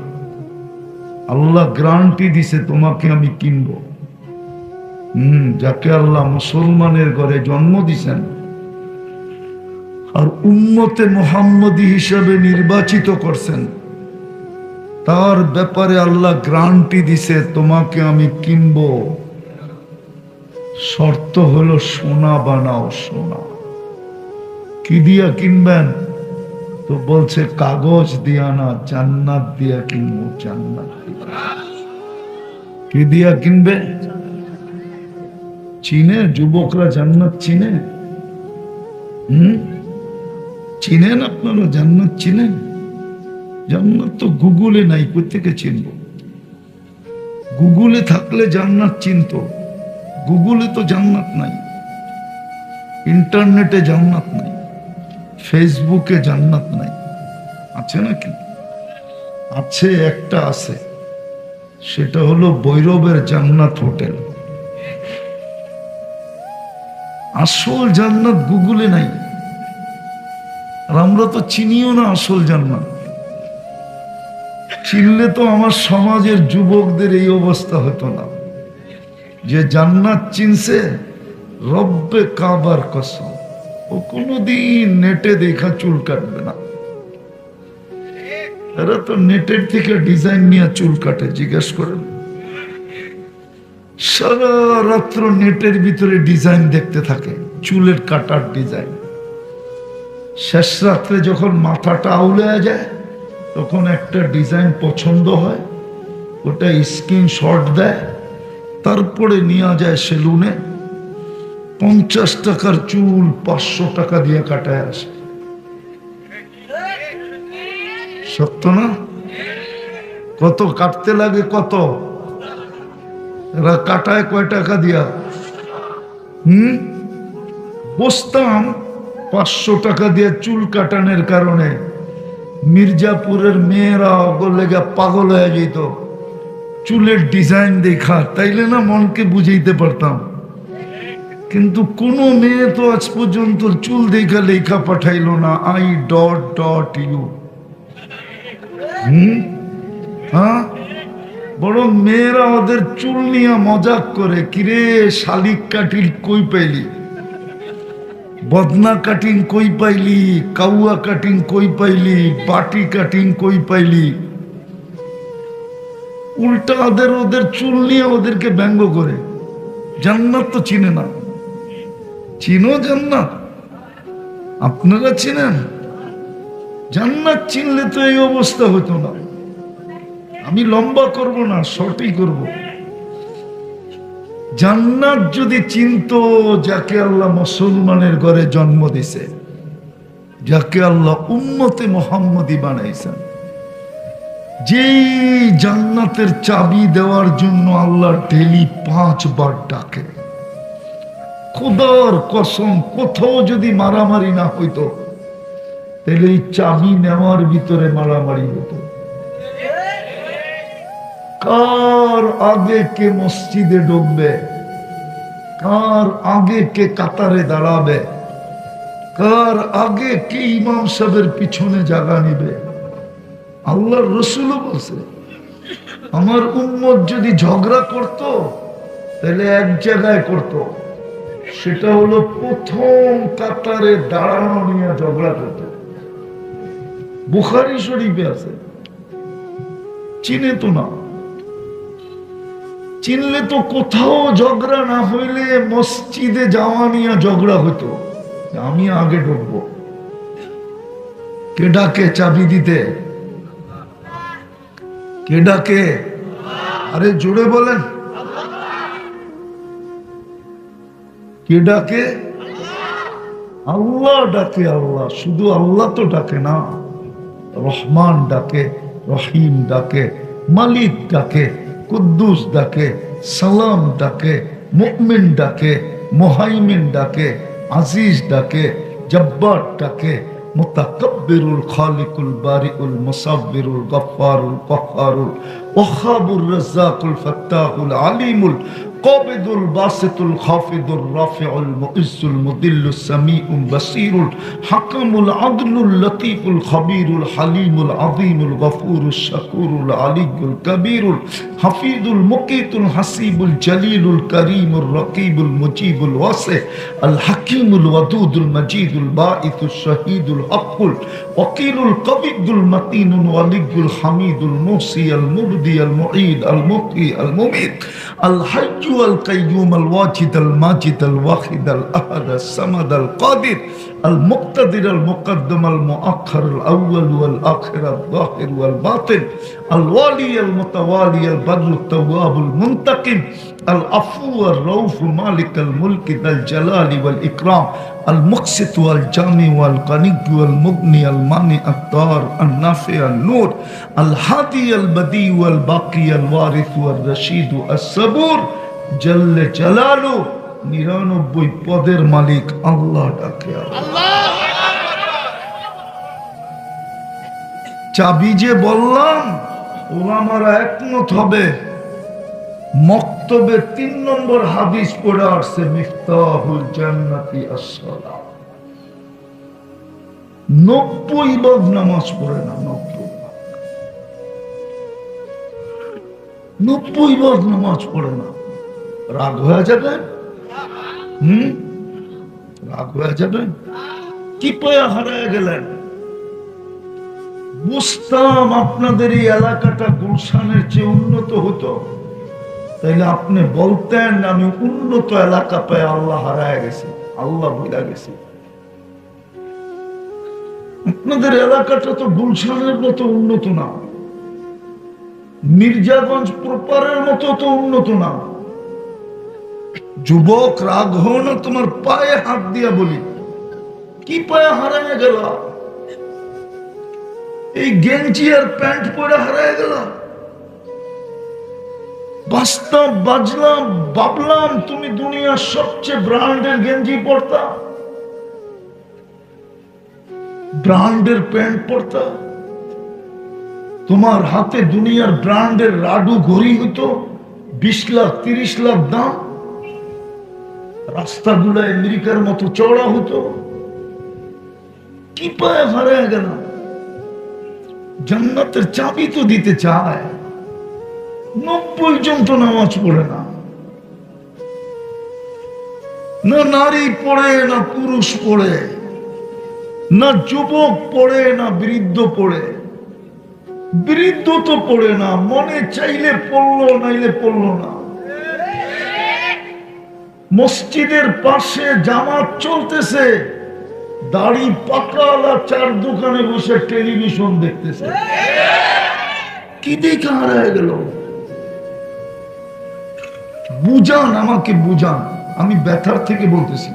আল্লাহ গ্যারান্টি দিছে তোমাকে আমি কিনবো। যাকে আল্লাহ মুসলমানের ঘরে জন্ম দিছেন আর উম্মতে মুহাম্মদী হিসাবে নির্বাচিত করছেন, তার ব্যাপারে আল্লাহ গ্যারান্টি দিছে তোমাকে আমি কিনবো। শর্ত হলো সোনা বানাও, সোনা। কি দিয়া কিনবেন? তো বলছে কাগজ দিয়া না, জান্নাত দিয়া কিনবো, জান্নাত দিয়া। কি দিয়া কিনবে? চিনে যুবকরা জান্নাত চিনে? চিনেন আপনারা জান্নাত? চিনেন? জান্নাত তো গুগলে নাই, কোথেকে চিনব? গুগলে থাকলে জান্নাত চিনত। গুগলে তো জান্নাত নাই, ইন্টারনেটে জান্নাত নাই, ফেসবুকে জান্নাত নাই। আছে নাকি? আছে, একটা আছে, সেটা হলো ভৈরবের জান্নাত হোটেল। আসল জান্নাত গুগলে নাই, আর আমরা তো চিনিও না আসল জান্নাত। চিনলে তো আমার সমাজের যুবকদের এই অবস্থা হতো না। যে জান্নাত চিনছে, রব্বে কাবার কসম, ও কোনোদিন নেটে দেখা চুল কাটবে না। এরা তো নেটের থেকে ডিজাইন নিয়ে চুল কাটে, জিজ্ঞেস করেন। সারা রাত্র নেটের ভিতরে ডিজাইন দেখতে থাকে, চুলের কাটার ডিজাইন। শেষ রাত্রে যখন মাথাটা আউলে যায়, তখন একটা ডিজাইন পছন্দ হয়, ওটা স্ক্রিনশট দেয়, তারপরে নিয়ে যায় সেলুনে। 50 টাকার চুল 500 টাকা দিয়ে কাটায় আসে। সত্য না? কত কাটতে লাগে, কত এরা কাটায় কয় টাকা দিয়া? বসতাম 500 টাকা দিয়ে চুল কাটানোর কারণে মির্জাপুরের মেয়েরা লেগে পাগল হয়ে যেত চুলের ডিজাইন দেখা, তাইলে না মনকে বুঝাইতে পারতাম। কিন্তু কোন মেয়ে তো আজ পর্যন্ত চুল দেখা লেখা পাঠাইলো না, I.U। হ্যাঁ, বরং মেয়েরা ওদের চুল নিয়ে মজাক করে, কিরে শালিক কাটিল কই পাইলি, বদনা কাটিং কই পাইলি, কাউয়া কাটিং কই পাইলি, বাটি কাটিং কই পাইলি। উল্টা ওদের চুল নিয়ে ওদেরকে ব্যঙ্গ করে। জান্নাত তো চিনে না। চিনো জান্নাত? আপনারা চিনেন? জান্নাত চিনলে তো এই অবস্থা হতো না। আমি লম্বা করব না, শর্টই করব। জান্নাত যদি চিনতো যাকে আল্লাহ মুসলমানের ঘরে জন্ম দিছে, যাকে আল্লাহ উম্মতে মুহাম্মদী বানাইছেন, যেই জান্নাতের চাবি দেওয়ার জন্য আল্লাহ ডেলি 5 বার ডাকে। খোদার কসম, কোথাও যদি মারামারি না হইতো তাহলে এই চাবি নেওয়ার ভিতরে মারামারি হতো। কার আগে কে মসজিদে ঢুকবে, কার আগে কে কাতারে দাঁড়াবে, কার আগে কে ইমাম সাহেবের পিছনে জায়গা নিবে, আল্লাহর রাসূলও বলছে আমার উম্মত যদি ঝগড়া করত তাহলে এক জায়গায় করত, সেটা হলো প্রথম কাতারে দাঁড়ানো নিয়ে ঝগড়া করত। বুখারী শরীফে আছে। চিনে তো না, চিনলে তো কোথাও ঝগড়া না হইলে মসজিদে যাওয়া নিয়ে ঝগড়া হতো, আমি আগে ঢুকবো। কে ডাকে চাবি দিতে? কে ডাকে? আরে জোরে বলেন, কে ডাকে? আল্লাহ ডাকে। আল্লাহ, শুধু আল্লাহ তো ডাকে না, রহমান ডাকে, রহিম ডাকে, মালিক ডাকে, কুদ্দুস ডাকে, সালাম ডাকে, মুমিন ডাকে, মুহাইমিন ডাকে, আজিজ ডাকে, জব্বার ডাকে, মুতাকাব্বিরুল খালিকুল বারিউল মুসাব্বিরুল গফফারুল কহ্হারুল ওয়াহাবুর রাজ্জাকুল ফাত্তাহুল আলিমুল কাবিদুল বাসিতুল খাফিদুর রাফিউল মুইজ্জুল মুদিল্লুস সামিউল বাসীরুল হাকামুল আদলুল লতীফুল খবীরুল হালিমুল আযীমুল গফুরুশ শাকুরুল আলিয়্যুল কবীরুল হাফিজুল মুকীতুল হাসিবুল জলিলুল করিমুর রকিবুল মুজিবুল ওয়াসি আল হাকীমুল ওয়াদুদুল মজিদুল বাঈসুশ শহীদুল হকুল ওয়াকিলুল কবিয়্যুল মতিনুল ওয়ালিয়্যুল হামিদুল মুহসি আল মুবদি আল মুঈদ আল মুহয়ি আল মুমীত আল হাইয়্যু القيوم الواجد الماجد الواحد الأحد الصمد القادر المقتدر المقدم المؤخر الأول والآخر الظاهر والباطن الوالي المتوالي البر التواب المنتقم العفو الرؤوف مالك الملك ذا الجلال والإكرام المقسط والجامع والغني والمغني المانع الضار النافع النور الهادي البديع والباقي الوارث والرشيد الصبور জল্লে জালালু 99 পদের মালিক আল্লাহ ডাকে। আল্লাহ চাবি যে বললাম, ওলামারা একমত হবে, মক্তবে 3 নম্বর হাদিস পড়ে আসছে, মিফতাহুল জান্নাতি আস-সালাহ। 90 ভাগ নামাজ পড়ে না, 90 ভাগ নামাজ পড়ে না। রাগ হয়ে যাবেন? রাগ হয়ে যাবেন? কি পয়া হারায় গেলেন? বুঝতাম আপনাদের এই এলাকাটা গুলশানের চেয়ে উন্নত হতো, তাইলে আপনি বলতেন আমি উন্নত এলাকা পেয়ে আল্লাহ হারায় গেছি, আল্লাহ ভুলে গেছি। আপনাদের এলাকাটা তো গুলশানের মতো উন্নত না, মির্জাগঞ্জ প্রপারের মতো তো উন্নত না। যুবক রাগ হো না, তোমার পায়ে হাত দিয়া বলি, কি পায়ে হারায় গেল? এই গেঞ্জি আর প্যান্ট পরে হারায় গেল। বাস্তব বাজলাম, ভাবলাম তুমি দুনিয়ার সবচেয়ে ব্র্যান্ডের গেঞ্জি পরতা, ব্র্যান্ডের প্যান্ট পরতা, তোমার হাতে দুনিয়ার ব্র্যান্ডের রাডু ঘড়ি হতো 20 লাখ 30 লাখ দাম, রাস্তাগুলো আমেরিকার মতো চওড়া হতো। কি পায়ে হারায় গেল? জান্নাতের চাবি তো দিতে চায়, 90 জন তো নামাজ পড়ে না, না নারী পড়ে, না পুরুষ পড়ে, না যুবক পড়ে, না বৃদ্ধ পড়ে। বৃদ্ধ তো পড়ে না, মনে চাইলে পড়লো, নাইলে পড়লো না। মসজিদের পাশে জামাত চলতেছে, দাড়ি পাকালা 4 দোকানে বসে টেলিভিশন দেখতেছে। কি দেখে হারায় গেল? বুঝান, আমাকে বুঝান, আমি ব্যথার থেকে বলতেছি।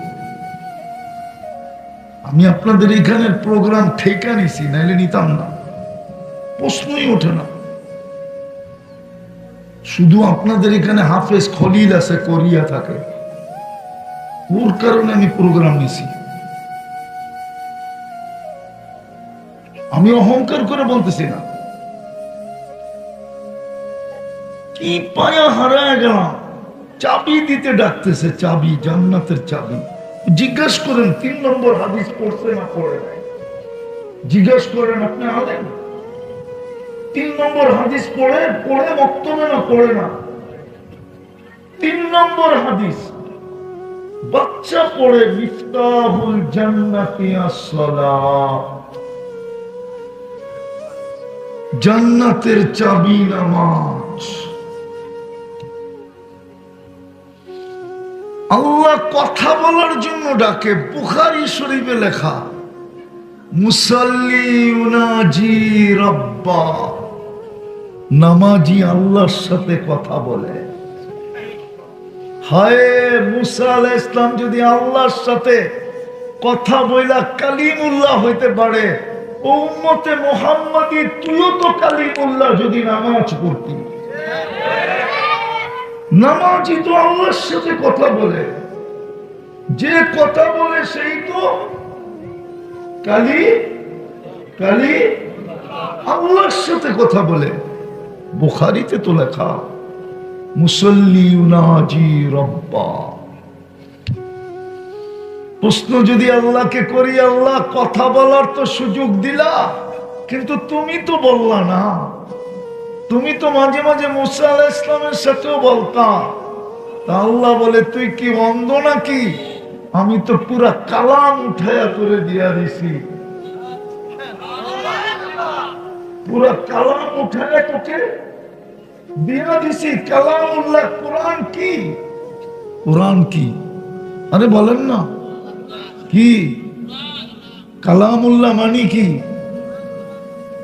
আমি আপনাদের এখানের প্রোগ্রাম ঠেকা নিছি, নাইলে নিতাম না, প্রশ্নই ওঠে না। শুধু আপনাদের এখানে হাফেজ খলিল আছে, কোরিয়া থাকে, ওর কারণে আমি প্রোগ্রাম নিছি। আমি অহংকার করে বলতেছি না। কি পায়া হারায় গেলাম, চাবি দিতে ডাকতেছে, চাবি, জান্নাতের চাবি। জিজ্ঞাস করেন 3 নম্বর হাদিস পড়ছে না পড়ে নাই, জিজ্ঞাস করেন আপনি আলেন 3 নম্বর হাদিস পড়ে বক্তব্য না পড়ে না। 3 নম্বর হাদিস বাচ্চা পড়ে, মিফতাহুল জান্নাতি আস-সালাত, জান্নাতের চাবি নামাজ। আল্লাহ কথা বলার জন্য ডাকে, বুখারী শরীফে লেখা, মুসাল্লি ইউনাজি রাব্বা, নামাজি আল্লাহর সাথে কথা বলে। হায় মুসা আলাইহিস সালাম যদি আল্লাহর সাথে কথা বইলা কালিমুল্লাহ হইতে পারে, ও উম্মতে মুহাম্মাদী তুইও তো কালিমুল্লাহ যদি নামাজ পড়তি। নামাজি তো আল্লাহর সাথে কথা বলে, যে কথা বলে সেই তো কালি আল্লাহর সাথে কথা বলে। বুখারীতে তো লেখা, মুসাল্লি ইউনাজি রাব্বা। প্রশ্ন যদি আল্লাহকে করি, আল্লাহ কথা বলার তো সুযোগ দিলা, কিন্তু তুমি তো বললা না। তুমি তো মাঝে মাঝে মুসা আলাইহিস সালামের সাথেও বলতা। তা আল্লাহ বলে, তুই কি অন্ধ নাকি? আমি তো পুরা কালাম উঠায়া করে দিয়া দিছি, পুরা কালাম উঠায়া তোকে দিয়া দিছি। কালামুল্লাহ কোরআন কি? কোরআন কি? আরে বলেন না কি? কালামুল্লাহ মানি কি?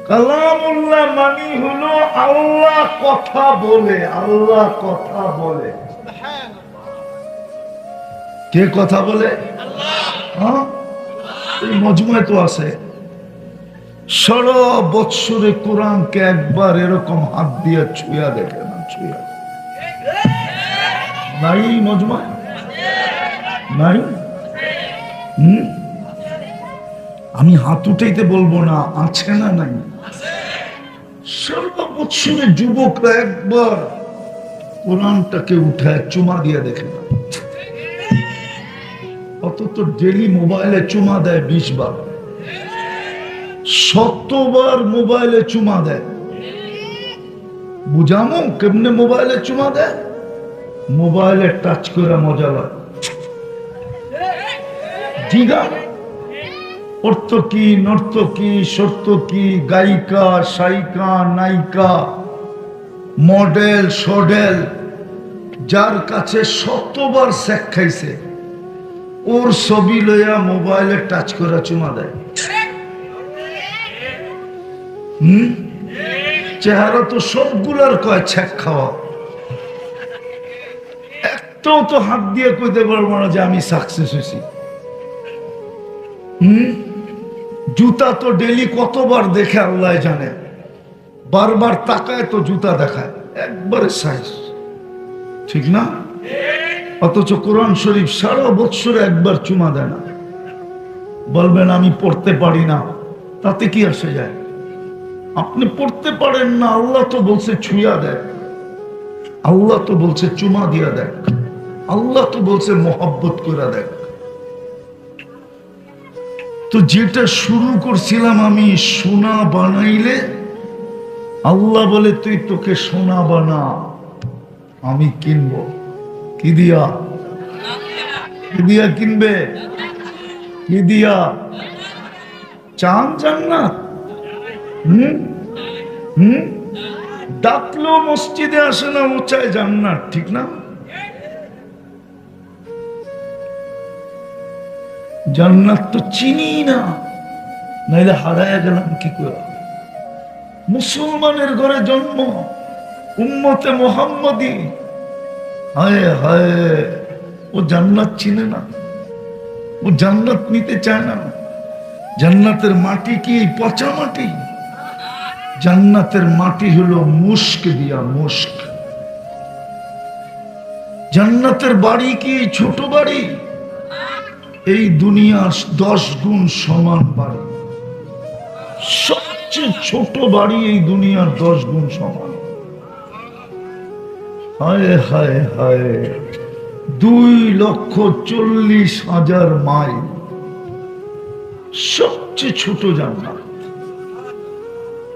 কালামুল্লাহ মানি হলো আল্লাহ কথা বলে। আল্লাহ কথা বলে। কে কথা বলে? হ্যাঁ, এই মজমুয়ায় তো আছে। সারা বৎসরে কোরআনকে একবার এরকম হাত দিয়ে ছুঁয়া দেখে না, ছুঁয়া নাই মজমুয়ায়, নাই। আমি হাত উঠাইতে বলবো না, আছে না নাই? সারা বৎসরে যুবকরা একবার কোরআনটাকে উঠায় চুমা দিয়ে দেখে না। অথচ ডেলি মোবাইলে চুমা দেয় 20 বার, 100 বার মোবাইলে চুমা দেয়। বুঝামো কেমনে মোবাইলে চুমা দেয়? মোবাইলে টাচ করে মজা লাগে। জিগা অর্থকি, নর্তকী, সর্তকী, গায়িকা, সায়িকা, নায়িকা, মডেল, সডেল, যার কাছে 100 বার শেখ খাইছে, ওর ছবি লইয়া মোবাইলে টাচ করে চুমা দেয়। চেহারা তো সবগুলার কয় ছেক খাওয়া, একটাও তো হাত দিয়ে কইতে পারবো না যে আমি সাকসেস হয়েছি। জুতা তো ডেলি কতবার দেখে আল্লাহ জানে, বারবার তাকায় তো জুতা দেখায়, একবারে সাইজ, ঠিক না? অথচ কোরআন শরীফ সারা বৎসরে একবার চুমা দেয় না। বলবেন আমি পড়তে পারি না, তাতে কি আসে যায়? আপনি পড়তে পারেন না, আল্লাহ তো বলছে ছুঁয়া দেয়, আল্লাহ তো বলছে চুমা দিয়া দেখ, আল্লাহ তো বলছে মোহাব্বত করে দেখ। তো যেটা শুরু করছিলাম আমি, সোনা বানাইলে, আল্লাহ বলে তুই তোকে সোনা বানা, আমি কিনবো। কি দিয়া? কি দিয়া কিনবে? কি দিয়া? চান জান্নাত? ডাকলো মসজিদে আসে না, উঁচায় জান্নাত, ঠিক না? জান্নাত তো চিনি না, নাইলে হারায় গেলাম কি করে? মুসলমানের ঘরে জন্ম, উম্মতে মুহাম্মাদী, হায় হায়, ও জান্নাত চিনে না, ও জান্নাত নিতে চায় না। জান্নাতের মাটি কি পচা মাটি? জান্নাতের মাটি হলো মুস্ক দিয়া, মুস্ক। জান্নাতের বাড়ি কি ছোট বাড়ি? এই দুনিয়ার 10 গুণ সমান বাড়ি। সবচেয়ে ছোট বাড়ি এই দুনিয়ার 10 গুণ সমান। হায় হায় হায়, 2,40,000 মাইল, সবচেয়ে ছোট জান্নাত।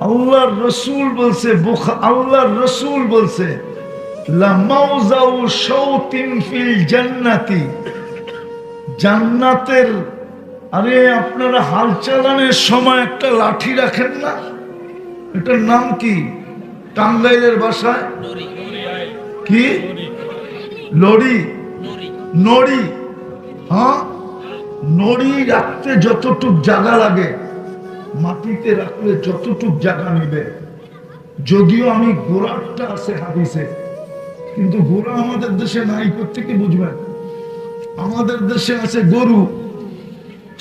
আল্লাহর রসুল বলছে, আল্লাহর রসুল বলছে, লামাউজাউ শাওতিন ফিল জান্নাতি, জান্নাতের, আরে আপনারা হাল চালানোর সময় একটা লাঠি রাখেন না, এটার নাম কি টাঙ্গাইলের ভাষায়? কি? লড়ি, নড়ি। হ্যাঁ, নড়ি রাখতে যতটুক জায়গা লাগে, মাটিতে রাখলে যতটুক জায়গা নিবে। যদিও আমি ঘোড়ারটা আছে হাদিসে, কিন্তু ঘোড়া আমাদের দেশে নাই। কোত্থেকে বুঝবেন? আমাদের দেশে আছে গরু,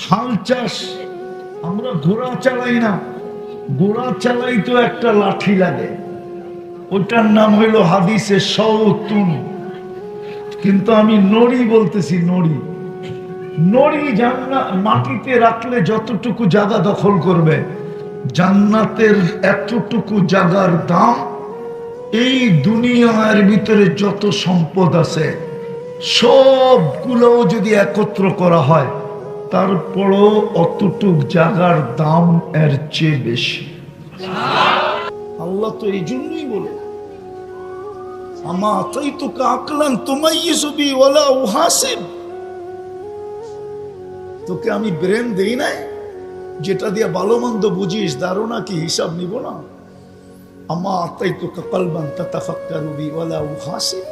হাল চাষ। আমরা ঘোড়া চালাই না, ঘোড়া চালাই তো একটা লাঠি লাগে, ওটার নাম হইল হাদিসে শাওতুন। কিন্তু আমি নড়ি বলতেছি, নড়ি। নড়ি জান্নাত মাটিতে রাখলে যতটুকু জায়গা দখল করবে, জান্নাতের এতটুকু জায়গার দাম এই দুনিয়ার ভিতরে যত সম্পদ আছে সবগুলো যদি একত্র করা হয়, তারপরও অতটুক জায়গার দাম এর চেয়ে বেশি। আল্লাহ তো এই জন্যই বলে, আমা আতাইতুকা আকলান তুমাইয়িজু বি ওয়ালা উহাসিব, তোকে আমি ব্রেন দেই নাই যেটা দিয়ে ভালো মন্দ বুঝিস, ধারণা কি হিসাব নিব না? আমা আতাইতুকা কলবান তাতাফাক্কারু বি ওয়ালা উহাসিব,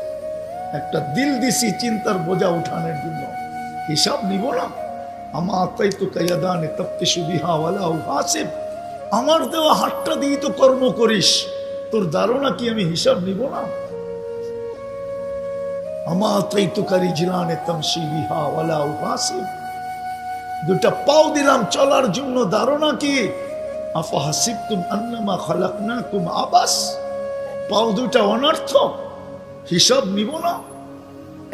একটা দিল দিছি চিন্তার বোঝা উঠানোর জন্য, হিসাব নিব না? আমা আতাইতুকা ইয়াদানি তাফতিশু বিহা ওয়ালা উহাসিব, আমার দেওয়া হাতটা দিয়ে তো কর্ম করিস, তোর ধারণা কি আমি হিসাব নিব না? আমা আতাইতুকা রিজলানি তামশি বিহা ওয়ালা উহাসিব, দুটা পাও দিলাম চলার জন্য, ধারণা কি? আফাহাসিবতুম আন্নামা খালাকনাকুম আবাস, পাও দুটা অনর্থ, হিসাব নিব না?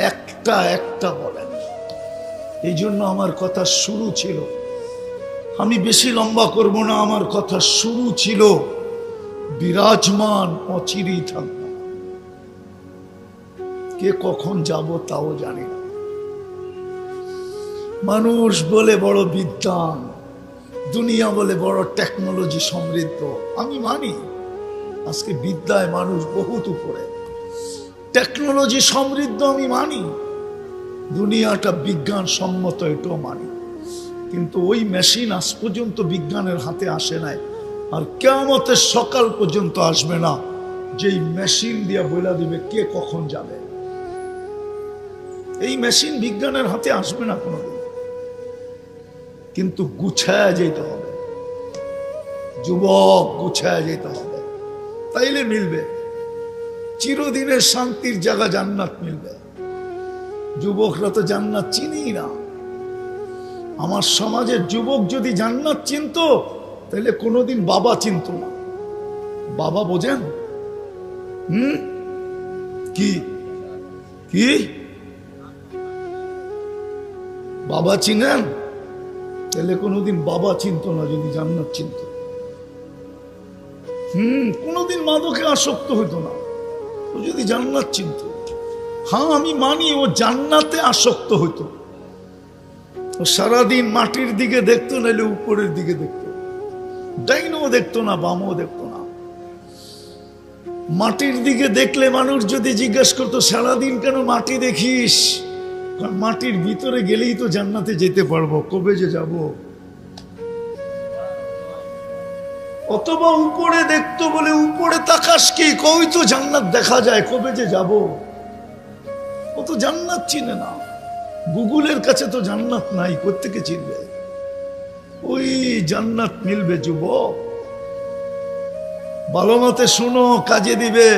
একটা একটা বলেন। এই জন্য আমার কথা শুরু ছিল, আমি বেশি লম্বা করব না, আমার কথা শুরু ছিল বিরাজমান অচিরেই থাকব, কে কখন যাব তাও জানি না। মানুষ বলে বড় বিদ্বান, দুনিয়া বলে বড় টেকনোলজি সমৃদ্ধ, আমি মানি আজকে বিদ্যায় মানুষ বহুত উপরে, টেকনোলজি সমৃদ্ধ আমি মানি, দুনিয়াটা বিজ্ঞান সম্মত এটাও মানি। কিন্তু ওই মেশিন আজ পর্যন্ত বিজ্ঞানের হাতে আসে নাই, আর কিয়ামতের সকাল পর্যন্ত আসবে না যেই মেশিন দিয়ে বলে দিবে কে কখন যাবে। এই মেশিন বিজ্ঞানের হাতে আসবে না কোনোদিন, কিন্তু গুছায়া যেতে হবে, যুবক গুছায়া যেতে হবে, তাইলে মিলবে চিরদিনের শান্তির জায়গা, জান্নাত মিলবে। যুবকরা তো জান্নাত চিনি না। আমার সমাজের যুবক যদি জান্নাত চিনত তাহলে কোনোদিন বাবা চিনত না। বাবা বোঝেন? কি কি বাবা চিনেন? তাহলে কোনোদিন বাবা চিনত না যদি জান্নাত চিনত। কোনোদিন মাদকে আসক্ত হইতো না ও যদি জান্নাত চিনত। হ্যাঁ, আমি মানি ও জান্নাতে আসক্ত হইতো। ও সারাদিন মাটির দিকে দেখতো, নাহলে উপরের দিকে দেখতো, ডাইনও দেখতো না, বামও দেখতো না। মাটির দিকে দেখলে মানুষ যদি জিজ্ঞেস করতো সারাদিন কেন মাটি দেখিস, কারণ মাটির ভিতরে গেলেই তো জান্নাতে যেতে পারবো, কবে যে যাব। অথবা উপরে দেখতো বলে উপরে তাকাস কি, কই তো জান্নাত দেখা যায়, কবে যে যাব। ও তো জান্নাত চিনে না, গুগলের কাছে তো জান্নাত নাই, কোত্থেকে চিনবে? ওই জান্নাত মিলবে যুবক, ভালো মতে শুনো, কাজে দিবে।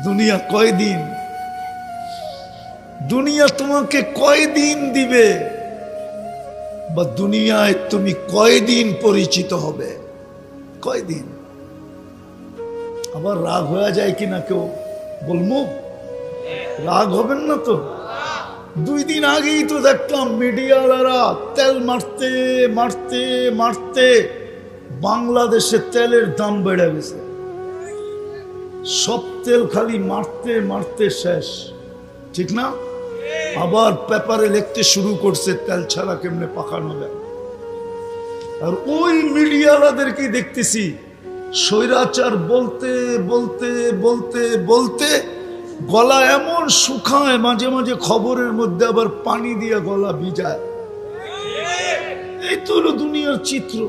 দুনিয়া কয়দিন, দুনিয়া তোমাকে কয়দিন দিবে, বা দুনিয়ায় তুমি কয়দিন পরিচিত হবে, কয়দিন। আবার রাগ হয়ে যায় কিনা কেউ বলবো, রাগ হবেন না তো? 2 দিন আগেই তো দেখলাম মিডিয়াওয়ালারা তেল মারতে মারতে মারতে বাংলাদেশে তেলের দাম বেড়ে গেছে। সব তেল খালি মারতে মারতে শেষ, ঠিক না? আবার পেপারে লিখতে শুরু করছে তেল ছাড়া কেমনে পাকানো যায়। আর ওই মিডিয়াওয়ালাদেরকে দেখতেছি স্বৈরাচার বলতে বলতে বলতে বলতে গলা এমন শুকায়, মাঝে মাঝে খবরের মধ্যে আবার পানি দিয়ে গলা ভিজায়। এই তো হলো দুনিয়ার চিত্র।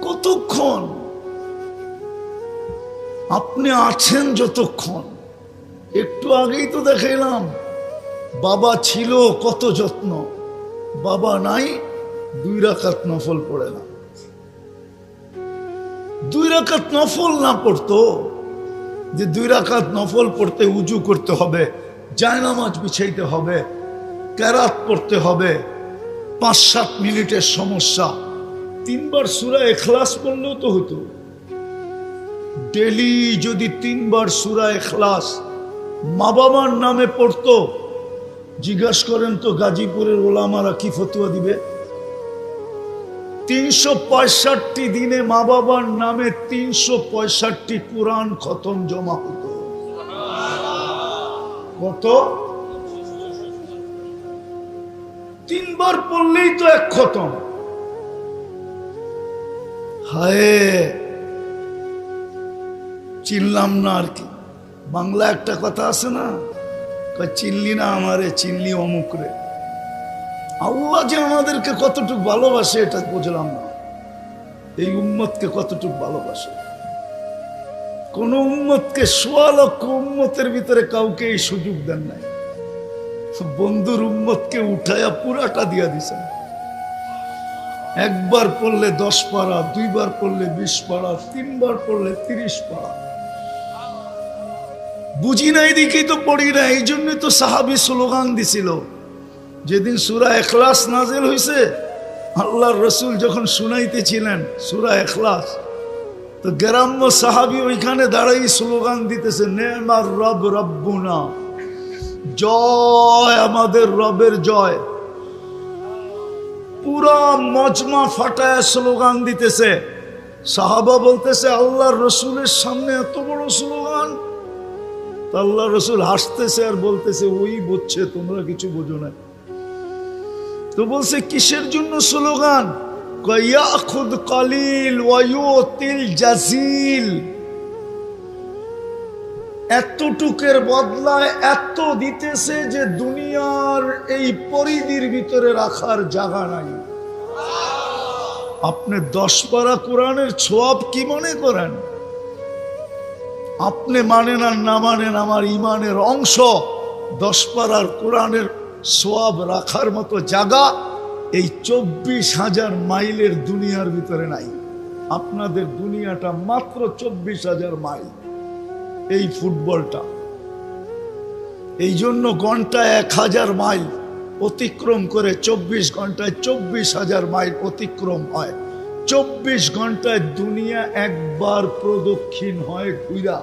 কতক্ষণ আপনি আছেন? যতক্ষণ। একটু আগেই তো দেখাইলাম বাবা ছিল কত যত্ন, বাবা নাই 2 রাকাত নফল পড়ে না। 2 রাকাত নফল না পড়তো, যে 2 রাকাত নফল পড়তে উজু করতে হবে, জায়নামাজ বিছাইতে হবে, কেরাত পড়তে হবে, 5-7 মিনিটের সমস্যা। 3 বার সূরা ইখলাস পড়লেও তো হতো। ডেলি যদি 3 বার সূরা ইখলাস মা বাবার নামে পড়তো, জিজ্ঞাসা করেন তো গাজীপুরের ওলামারা কি ফতোয়া দিবে? 365 দিনে মা বাবার নামে 365 কোরআন খতম জমা হতো। কত? 3 বার পড়লেই তো 1 খতম। হায়, চিনলাম না আর কি। বাংলা একটা কথা আছে না, চিনলি না আমারে, চিনলি অমুক রে। আল্লাহ যে আমাদেরকে কতটুকু ভালোবাসে এটা বুঝলাম না। এই উম্মতকে কতটুকু ভালোবাসে। কোন উম্মতকে 1.25 লক্ষ উম্মতের ভিতরে কাউকে এই সুযোগ দেন নাই। বন্ধুর উম্মতকে উঠায়া পুরাটা দিয়া দিছেন। 1 বার পড়লে 10 পারা, 2 বার পড়লে 20 পারা, 3 বার পড়লে 30 পারা। বুঝি না এদিকেই তো পড়ি না। এই জন্যই তো সাহাবী স্লোগান দিছিল। যেদিন সূরা ইখলাস নাযিল হইছে, আল্লাহর রাসূল যখন শুনাইতেছিলেন সূরা ইখলাস, তো গ্রাম্য সাহাবী ওইখানে দাঁড়াই স্লোগান দিতেছে, নেমার রব রব্বুনা, জয় আমাদের রবের জয়। পুরা মজমা ফাটায় স্লোগান দিতেছে। সাহাবা বলতেছে আল্লাহর রাসূলের সামনে এত বড় স্লোগান। আল্লাহ রাসূল হাসতেছে আর বলতেছে, ওই বুঝছে, তোমরা কিছু বোঝো না। তো বলছে কিসের জন্য স্লোগান? ইয়াখুদ কালিল ওয়া ইউতিল জাজিল। এতটুকের বদলায় এত দিতেছে যে দুনিয়ার এই পরিধির ভিতরে রাখার জায়গা নাই। আপনি 10 পারা কোরআনের সওয়াব কি মনে করেন? আপনি মানেন আর না মানেন, আমার ইমানের অংশ। 10 পারার কোরআনের সওয়াব রাখার মতো জায়গা এই 24,000 মাইলের দুনিয়ার ভিতরে নাই। আপনাদের দুনিয়াটা মাত্র 24,000 মাইল। এই ফুটবলটা, এই জন্য ঘন্টায় 1000 মাইল অতিক্রম করে 24 ঘন্টায় 24,000 মাইল অতিক্রম হয়। 24 ঘন্টায় দুনিয়া একবার প্রদক্ষিণ হয় ঘুরা।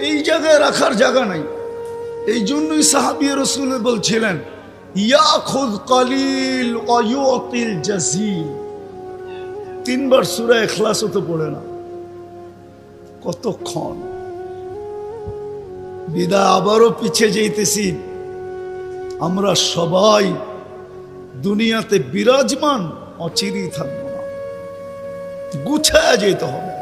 এই জায়গায় রাখার জায়গা নাই। এই জন্যই সাহাবী রাসূল বলছিলেন, ইয়াখুদ কালিল ওয়া ইউতিল জাজিল। 3 বার সূরা ইখলাসও তো পড়ে না। কতক্ষণ? বিদায় আবারও পিছিয়ে যাইতেছি। আমরা সবাই দুনিয়াতে বিরাজমান, অচিরেই থাকবো না, গুছায়া যেতে হবে।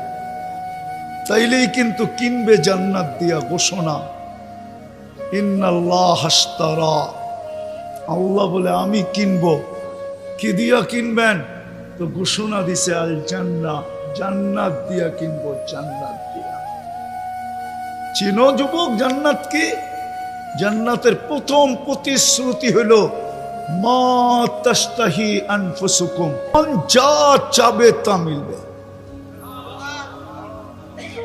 তাইলেই কিন্তু কিনবে জান্নাত দিয়া ঘোষণা, ইন্নাল্লাহ আশতারা। আল্লাহ বলে আমি কিনবো। কি দিয়া কিনবেন? তো ঘোষণা দিছে আল জান্নাহ, জান্নাত দিয়া কিনবো, জান্নাত দিয়া। চিনো যুবক জান্নাত কি? জান্নাতের প্রথম প্রতিশ্রুতি হলো মা তাশতাহি আনফুসুকুম, যা চাবে তা মিলবে।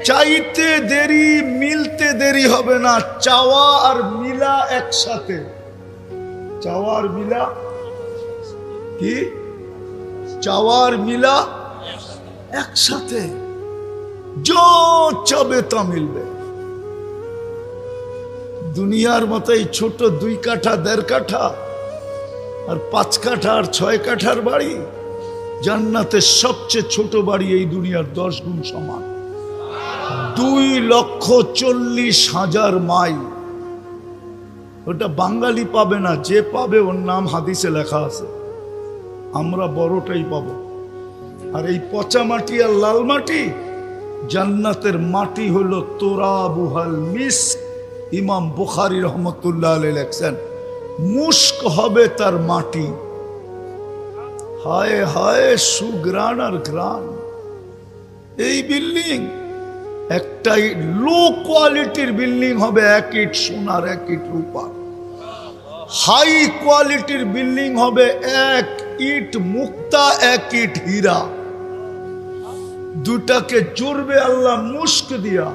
চাইতে দেরি, মিলতে দেরি হবে না। চাওয়া আর মিলা একসাথে। চাওয়া আর মিলা কি? চাওয়া আর মিলা একসাথে। जो চাবে তা মিলবে। দুনিয়ার মতোই ছোট 2 কাঠা 1.5 কাঠা আর 5 কাঠা আর 6 কাঠার বাড়ি, জান্নাতের সবচেয়ে ছোট বাড়ি এই দুনিয়ার 10 গুণ সমান। 2,40,000 মাইল। ওটা বাঙালি পাবে না, যে পাবে ওর নাম হাদিসে লেখা আছে। আমরা বড়টাই পাবো। আর এই পচা মাটি আর লাল মাটি, জান্নাতের মাটি হলো তোরাবুহাল মিস্ক। ইমাম বুখারী রহমতুল্লাহ আলাইহি লেখছেন, মুস্ক হবে তার মাটি। হায় হায় সুগ্রাণ আর গ্রাণ। এই বিল্ডিং একটাই লো কোয়ালিটির বিল্ডিং হবে, 1 ইট সোনার 1 ইট রূপার। হাই কোয়ালিটির বিল্ডিং হবে 1 ইট মুক্তা 1 ইট হীরা। দুটাকে জুড়বে আল্লাহ মুস্ক দিয়া।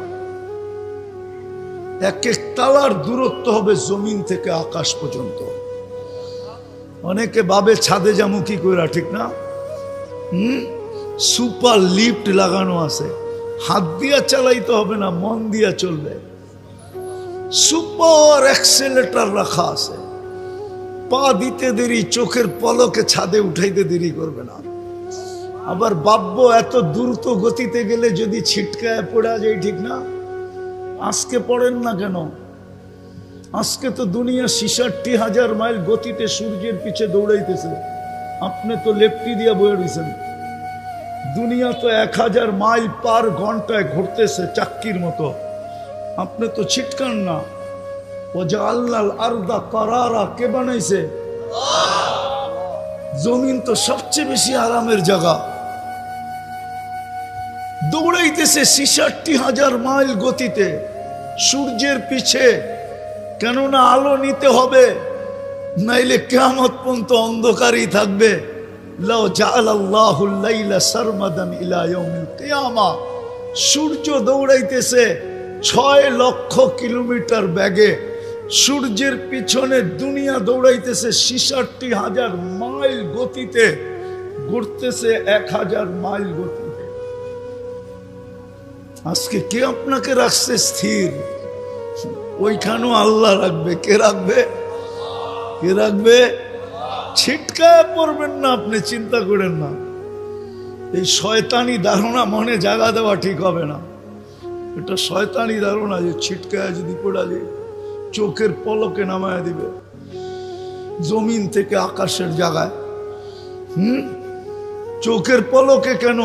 1 তালার দূরত্ব হবে জমিন থেকে আকাশ পর্যন্ত। অনেকে ভাবে ছাদে যাবো কি কইরা, ঠিক না? সুপার লিফট লাগানো আছে, হাত দিয়া চালাইতে হবে না, মন দিয়া চলবে। সুপার অ্যাক্সেলেটর রাখা আছে, পা দিতে দেরি, চোখের পলকে ছাদে উঠাইতে দেরি করবে না। আবার বাব্য এত দ্রুত গতিতে গেলে যদি ছিটকায় পড়া যায়, ঠিক না? আজকে পড়েন না কেন? আজকে তো দুনিয়া 66,000 মাইল গতিতে সূর্যের পিছে দৌড়াইতেছে, আপনি তো লেফটি দিয়া বয়ে রয়েছেন। দুনিয়া তো 1000 মাইল পার ঘন্টায় ঘুরতেছে চাক্কির মতো, আপনি তো ছিটকান না। ওয়াজআলনাল আরদা কারারা, কে বানাইছে? জমিন তো সবচেয়ে বেশি আরামের জায়গা। দৌড়াইতেছে 66,000 মাইল গতিতে সূর্যের পিছে, কেননা আলো নিতে হবে, নাইলে কিয়ামত পর্যন্ত অন্ধকারই থাকবে। লাউ জাআলাল্লাহুল লাইলা সারমাদান ইলা ইয়াউমিল কিয়ামা। সূর্য দৌড়াইতেছে 6 লক্ষ কিলোমিটার বেগে, সূর্যের পিছনে দুনিয়া দৌড়াইতেছে 66,000 মাইল গতিতে, ঘুরতেছে 1000 মাইল গতিতে। আজকে কে আপনাকে রাখছে স্থির? ওইখানেও আল্লাহ রাখবে। কে রাখবে? কে রাখবে? ছিটকায় পড়বেন না, আপনি চিন্তা করেন না। এই শয়তানি ধারণা মনে জায়গা দেওয়া ঠিক হবে না। এটা শয়তানি ধারণা যে ছিটকায় যদি পড়া যায় চোখের পলকে নামায় দিবে জমিন থেকে আকাশের জায়গায়। চোখের পলকে কেন?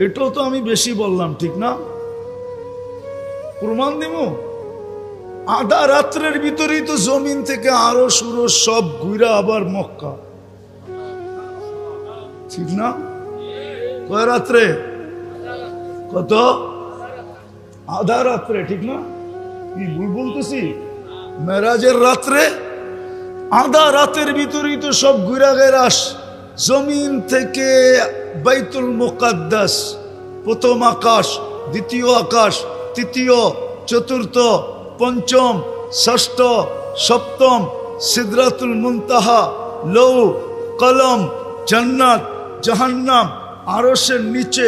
এটাও তো আমি বেশি বললাম, ঠিক না? প্রমাণ দিব। আধা রাত্রের ভিতরেই তো জমিন থেকে আরো সুরো সব ঘুরা আবার মক্কা, ঠিক না? কয় রাত্রে? কত? আধা রাত্রে, ঠিক না? কি ভুল বলতেছি? মেরাজের রাত্রে আধা রাতের ভিতরেই তো সব ঘুরা গেরাস। জমিন থেকে বাইতুল মুকাদ্দাস, প্রথম আকাশ, দ্বিতীয় আকাশ, তৃতীয়, চতুর্থ, পঞ্চম, ষষ্ঠ, সপ্তম, সিদরাতুল মুনতাহা, লৌ, কলম, জান্নাত, জাহান্নাম, আরশের নিচে,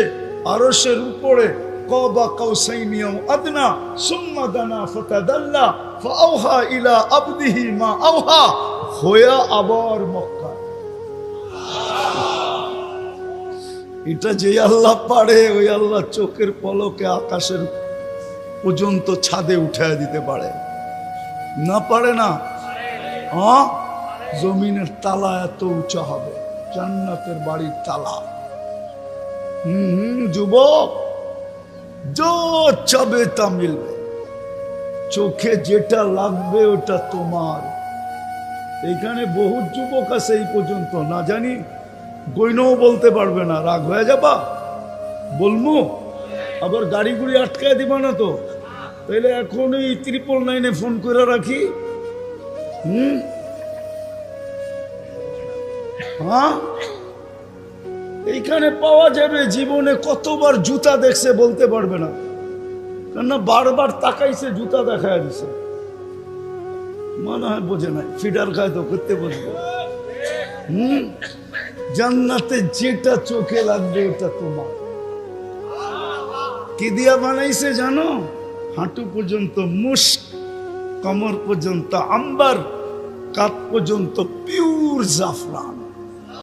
আরশের উপরে, কাবা কাউসাইনি আও আদনা, সুম্মা দানা ফাতাদাল্লা ফাআওহা ইলা আবদিহি মা আওহা, হয়া আবার মক্কা। এটা যে আল্লাহ পারে, ওই আল্লাহ চোখের পলকে আকাশের পর্যন্ত ছাদে উঠায় দিতে পারে না? পারে না? জমিনের তালা এত উঁচা হবে, জান্নাতের বাড়ির তালা। যুবক, যো চাবে তা মিলবে। চোখে যেটা লাগবে ওটা তোমার। এখানে বহু যুবক আছে এই পর্যন্ত, না জানি গইনও বলতে পারবে না। রাগ হয়ে যাবা? বলমু আবার গাড়ি গুড়ি আটকায় দিবা না তো? তাইলে এখন এই 999 ফোন করে রাখি। হ্যাঁ, এইখানে পাওয়া যাবে। জীবনে কতবার জুতা দেখছে বলতে পারবে না, কেননা বারবার তাকাইছে, জুতা দেখায় দিছে। মনে হয় বোঝে নাই, ফিডার খায় তো করতে বসবে। জান্নাতে যেটা চোখে লাগবে ওটা তোমার। কি দিয়া বানাইছে জানো? হাঁটু পর্যন্ত মুস্ক, কমর পর্যন্ত আম্বার, কাঁধ পর্যন্ত পিওর জাফরান।